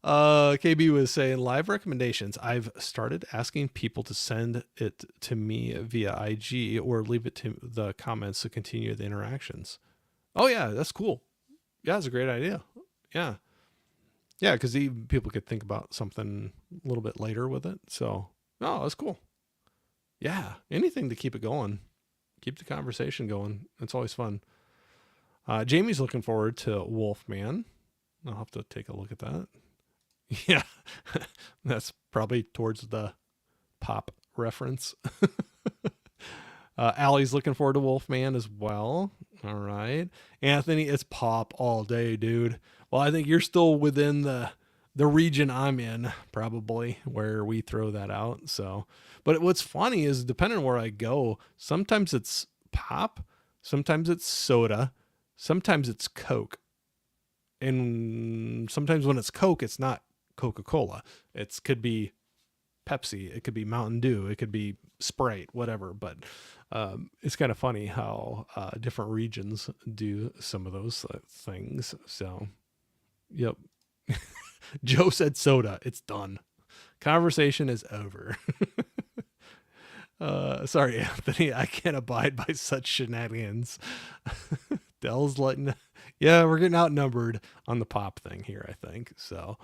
KB was saying live recommendations. I've started asking people to send it to me via IG or leave it to the comments to continue the interactions. Oh yeah, that's cool. Yeah, that's a great idea. Yeah. Yeah, because people could think about something a little bit later with it. So, oh, that's cool. Yeah, anything to keep it going, keep the conversation going. It's always fun. Jamie's looking forward to Wolfman. I'll have to take a look at that. Yeah, that's probably towards the pop reference. Allie's looking forward to Wolfman as well. All right. Anthony, it's pop all day, dude. Well, I think you're still within the region I'm in, probably, where we throw that out. So, but what's funny is depending on where I go, sometimes it's pop, sometimes it's soda, sometimes it's Coke. And sometimes when it's Coke, it's not Coca-Cola. It could be Pepsi, it could be Mountain Dew, it could be Sprite, whatever. But it's kind of funny how different regions do some of those things. So, yep. Joe said soda. It's done. Conversation is over. Sorry, Anthony. I can't abide by such shenanigans. Dell's letting. Yeah, we're getting outnumbered on the pop thing here, I think. So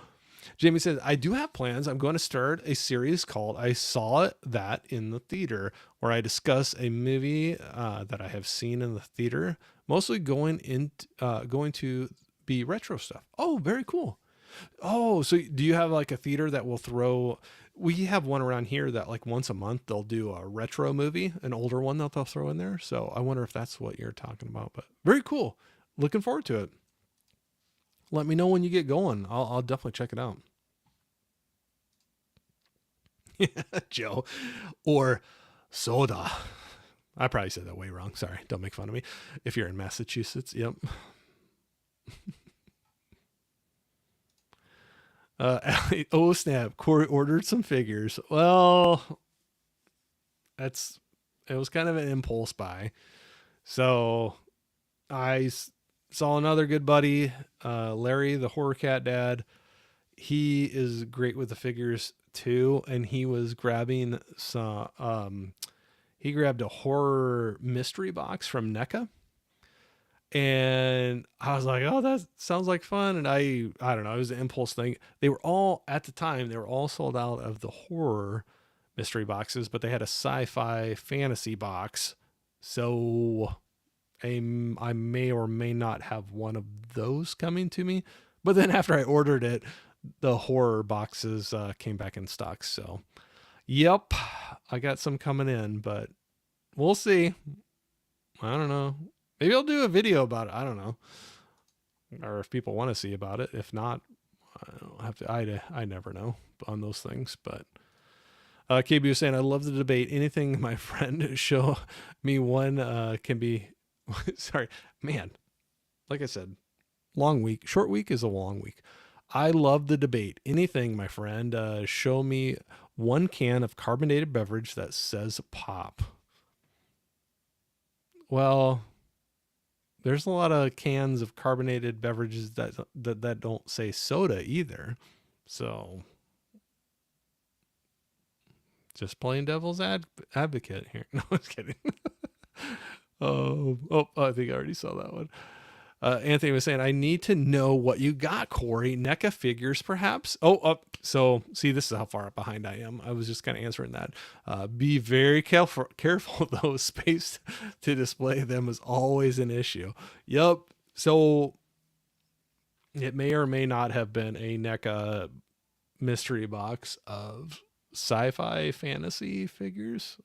Jamie says, I do have plans. I'm going to start a series called I Saw That in the Theater, where I discuss a movie that I have seen in the theater, mostly going to be retro stuff. Oh, very cool. Oh, so do you have like a theater that will throw? We have one around here that like once a month they'll do a retro movie, an older one that they'll throw in there. So I wonder if that's what you're talking about, but very cool. Looking forward to it. Let me know when you get going. I'll definitely check it out. Joe, or soda. I probably said that way wrong. Sorry. Don't make fun of me. If you're in Massachusetts. Yep. Oh snap! Corey ordered some figures. Well, that's it was kind of an impulse buy. So saw another good buddy, Larry, the horror cat dad. He is great with the figures too, and he was grabbing some. He grabbed a horror mystery box from NECA, and I was like, "Oh, that sounds like fun." And I don't know, it was an impulse thing. They were all at the time they were all sold out of the horror mystery boxes, but they had a sci-fi fantasy box. So I may or may not have one of those coming to me. But then after I ordered it, the horror boxes came back in stock. So, yep, I got some coming in, but we'll see. I don't know. Maybe I'll do a video about it. I don't know. Or if people want to see about it. If not, I don't have to. I never know on those things. But KB was saying, I love the debate. Anything my friend show me one can be. Sorry, man. Like I said, long week. Short week is a long week. I love the debate. Anything, my friend. Show me one can of carbonated beverage that says pop. Well, there's a lot of cans of carbonated beverages that don't say soda either. So just playing devil's advocate here. No, I was kidding. Oh, I think I already saw that one. Anthony was saying, I need to know what you got, Corey. NECA figures, perhaps? So see, this is how far behind I am. I was just kind of answering that. Be very careful though. Space to display them is always an issue. Yep. So it may or may not have been a NECA mystery box of sci-fi fantasy figures.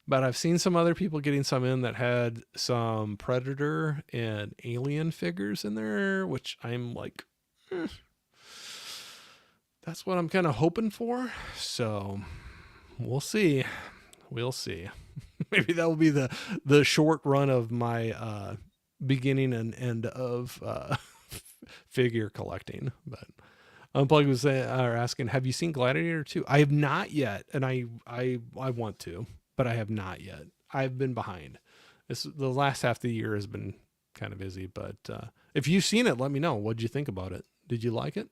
But I've seen some other people getting some in that had some Predator and Alien figures in there, which I'm like, that's what I'm kind of hoping for. So we'll see. We'll see. Maybe that will be the short run of my beginning and end of figure collecting. But Unplugged was asking, have you seen Gladiator 2? I have not yet, and I want to, but I have not yet. I've been behind. The last half of the year has been kind of busy, but if you've seen it, let me know. What'd you think about it? Did you like it?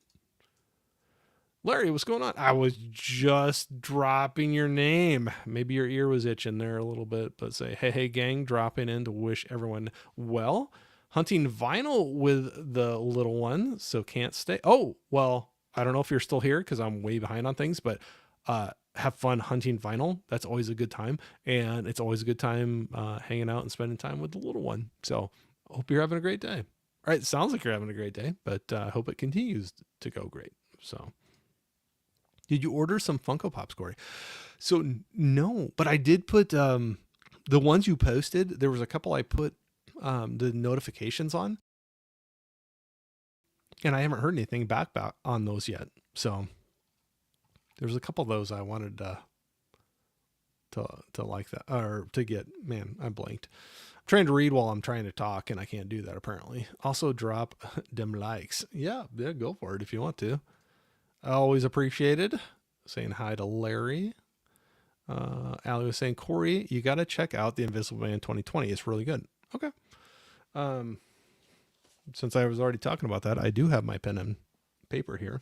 Larry, what's going on? I was just dropping your name. Maybe your ear was itching there a little bit, but say, hey, gang, dropping in to wish everyone well. Hunting vinyl with the little one, so can't stay. Oh, well, I don't know if you're still here because I'm way behind on things, but have fun hunting vinyl. That's always a good time. And it's always a good time hanging out and spending time with the little one. So I hope you're having a great day. All right. It sounds like you're having a great day, but I hope it continues to go great. So did you order some Funko Pops, Corey? So no, but I did put the ones you posted. There was a couple I put the notifications on, and I haven't heard anything back on those yet. So there's a couple of those I wanted to like that or to get. Man, I blanked. I'm trying to read while I'm trying to talk, and I can't do that apparently. Also, drop them likes. Yeah, go for it if you want to. Always appreciated. Saying hi to Larry. Allie was saying, Corey, you got to check out the Invisible Man 2020. It's really good. Okay. Since I was already talking about that, I do have my pen and paper here.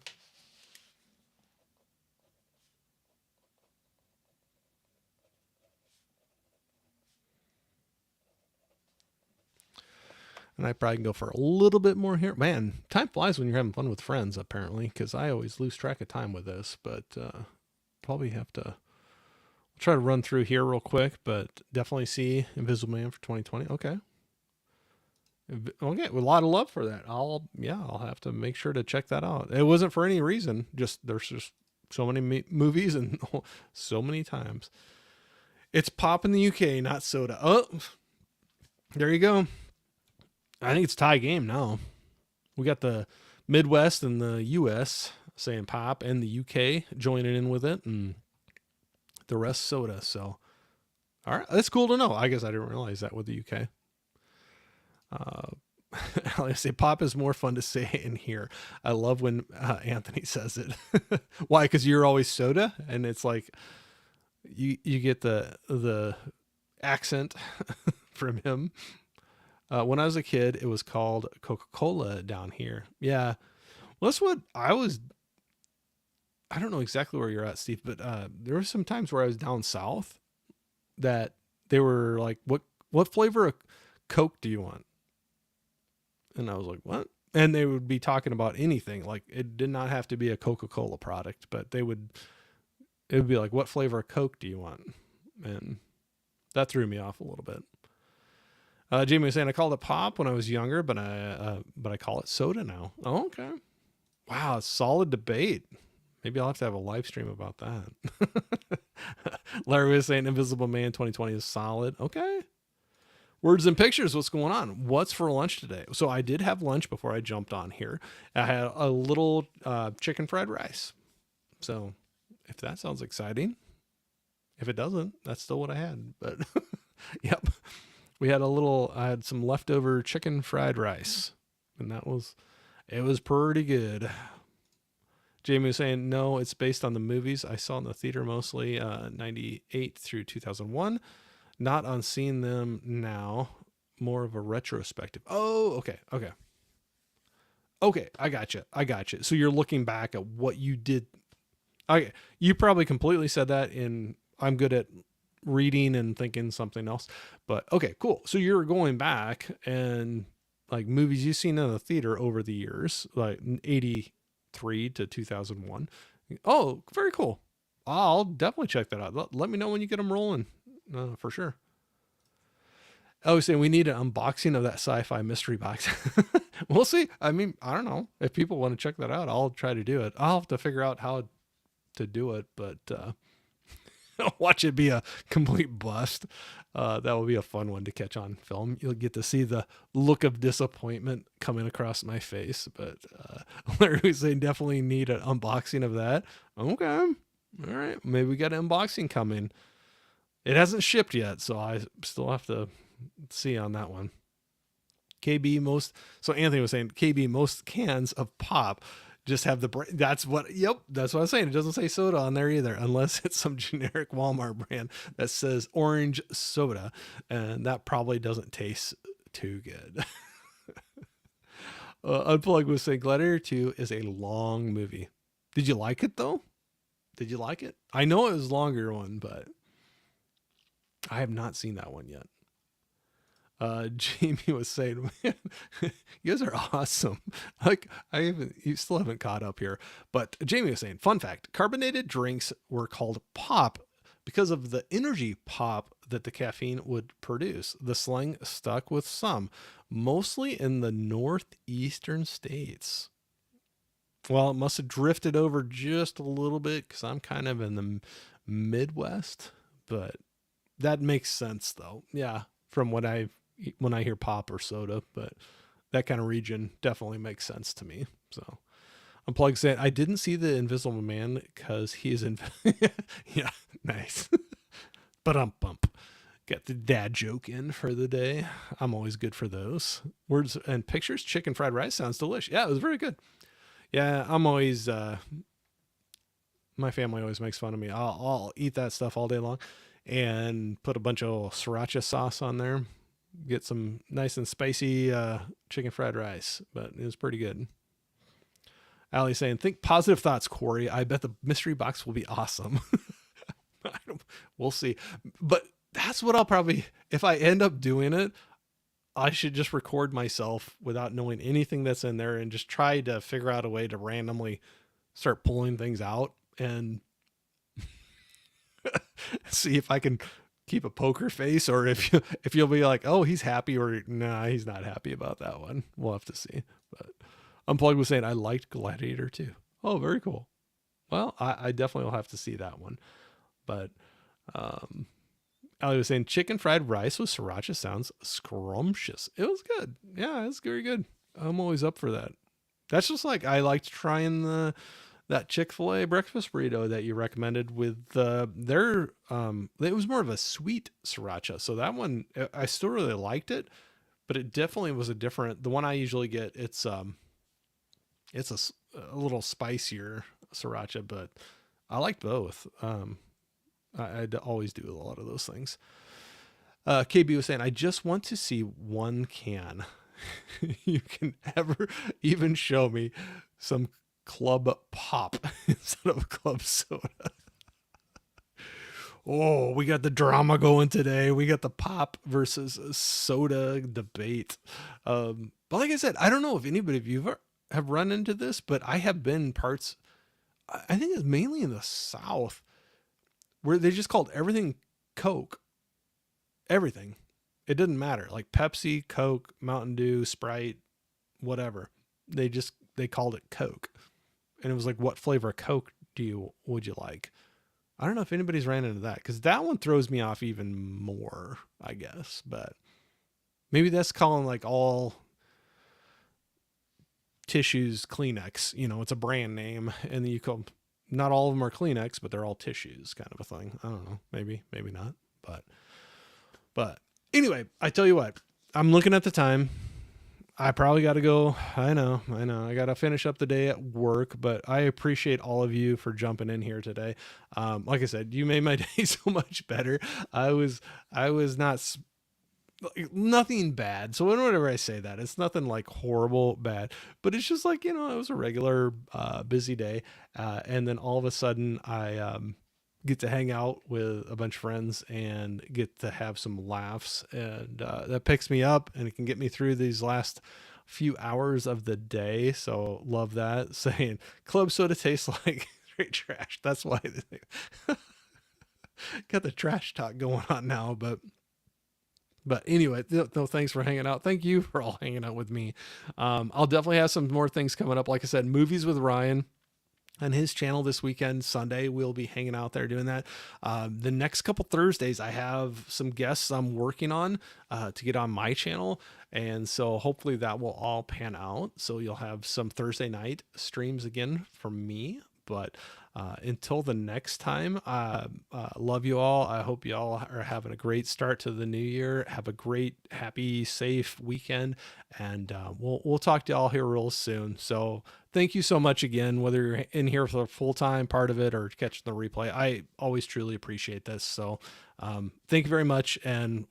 And I probably can go for a little bit more here. Man, time flies when you're having fun with friends, apparently, because I always lose track of time with this. But probably have to try to run through here real quick. But definitely see Invisible Man for 2020. Okay. Okay, a lot of love for that. I'll have to make sure to check that out. It wasn't for any reason. There's just so many movies and so many times. It's pop in the UK, not soda. Oh, there you go. I think it's tie game now. We got the Midwest and the US saying pop, and the UK joining in with it, and the rest soda. So, all right, that's cool to know. I guess I didn't realize that with the UK. I say pop is more fun to say in here. I love when Anthony says it. Why? Because you're always soda, and it's like you get the accent from him. When I was a kid, it was called Coca-Cola down here. Yeah, well, that's what I was. I don't know exactly where you're at, Steve, but there were some times where I was down south that they were like, what flavor of Coke do you want?" And I was like, "What?" And they would be talking about anything. Like it did not have to be a Coca-Cola product, but it would be like, "What flavor of Coke do you want?" And that threw me off a little bit. Jamie was saying I called it pop when I was younger, but I call it soda now. Oh, okay. Wow, solid debate. Maybe I'll have to have a live stream about that. Larry was saying Invisible Man 2020 is solid. Okay. Words and pictures. What's going on? What's for lunch today? So I did have lunch before I jumped on here. I had a little chicken fried rice. So if that sounds exciting, if it doesn't, that's still what I had. But yep, I had some leftover chicken fried rice, and it was pretty good. Jamie was saying, no, it's based on the movies I saw in the theater mostly, 98 through 2001. Not on seeing them now, more of a retrospective. Oh, okay. Okay. Okay. I got you. So you're looking back at what you did. Okay. You probably completely said that in, I'm good at reading and thinking something else, but okay, cool. So you're going back and like movies you've seen in the theater over the years, like 83 to 2001. Oh, very cool. I'll definitely check that out. Let me know when you get them rolling, for sure. I was saying we need an unboxing of that sci-fi mystery box. We'll see. I mean, I don't know if people want to check that out. I'll try to do it. I'll have to figure out how to do it, but watch it be a complete bust. That will be a fun one to catch on film. You'll get to see the look of disappointment coming across my face. But Larry was saying definitely need an unboxing of that. Okay, all right. Maybe we got an unboxing coming. It hasn't shipped yet, so I still have to see on that one. KB most. So Anthony was saying KB most cans of pop just have the brand. That's what. Yep, that's what I was saying. It doesn't say soda on there either, unless it's some generic Walmart brand that says orange soda, and that probably doesn't taste too good. Unplug was saying Gladiator 2 is a long movie. Did you like it though? Did you like it? I know it was a longer one, but I have not seen that one yet. Jamie was saying, "Man, you guys are awesome." Like you still haven't caught up here. But Jamie was saying, fun fact, carbonated drinks were called pop because of the energy pop that the caffeine would produce. The slang stuck with some, mostly in the northeastern states. Well, it must have drifted over just a little bit because I'm kind of in the Midwest, but that makes sense though. Yeah, from when I hear pop or soda, but that kind of region definitely makes sense to me. So Unplugged saying I didn't see the Invisible Man because he's in. Yeah, nice. But bump. Got the dad joke in for the day. I'm always good for those. Words and pictures. Chicken fried rice sounds delicious. Yeah, it was very good. Yeah, I'm always. My family always makes fun of me. I'll eat that stuff all day long, and put a bunch of sriracha sauce on there. Get some nice and spicy chicken fried rice, but it was pretty good. Ali saying, think positive thoughts, Corey. I bet the mystery box will be awesome. We'll see. But that's what I'll probably, if I end up doing it, I should just record myself without knowing anything that's in there and just try to figure out a way to randomly start pulling things out and see if I can keep a poker face, or if you'll be like, oh, he's happy, or nah, he's not happy about that one. We'll have to see. But Unplugged was saying I liked Gladiator too. Oh, very cool. Well, I definitely will have to see that one. But Ali was saying chicken fried rice with sriracha sounds scrumptious. It was good. Yeah, it's very good. I'm always up for that. That's just like I liked trying that Chick-fil-A breakfast burrito that you recommended with it was more of a sweet sriracha. So that one, I still really liked it, but it definitely was a different. The one I usually get, it's a little spicier sriracha, but I like both. Always do a lot of those things. KB was saying, I just want to see one can. You can ever even show me some Club Pop instead of Club Soda. Oh, we got the drama going today. We got the pop versus soda debate. But like I said, I don't know if anybody of you have run into this, but I have been parts. I think it's mainly in the South where they just called everything Coke. Everything. It didn't matter. Like Pepsi, Coke, Mountain Dew, Sprite, whatever. They called it Coke. And it was like, what flavor of Coke would you like? I don't know if anybody's ran into that, because that one throws me off even more, I guess. But maybe that's calling like all tissues Kleenex. It's a brand name, and then you call, not all of them are Kleenex, but they're all tissues, kind of a thing. I don't know. Maybe not. But anyway, I tell you what, I'm looking at the time. I probably got to go. I know. I got to finish up the day at work, but I appreciate all of you for jumping in here today. Like I said, you made my day so much better. I was not, nothing bad. So whenever I say that, it's nothing like horrible bad, but it's just like, it was a regular, busy day. And then all of a sudden I, get to hang out with a bunch of friends and get to have some laughs, and that picks me up and it can get me through these last few hours of the day. So love that. Saying Club Soda tastes like straight trash. That's why got the trash talk going on now. But anyway, no, thanks for hanging out. Thank you for all hanging out with me. I'll definitely have some more things coming up. Like I said, Movies with Ryan on his channel this weekend. Sunday we'll be hanging out there doing that. The next couple Thursdays I have some guests I'm working on to get on my channel, and so hopefully that will all pan out, so you'll have some Thursday night streams again from me. But until the next time, love you all. I hope you all are having a great start to the new year. Have a great, happy, safe weekend, and we'll talk to y'all here real soon. So thank you so much again, whether you're in here for the full-time part of it or catching the replay. I always truly appreciate this. So thank you very much, and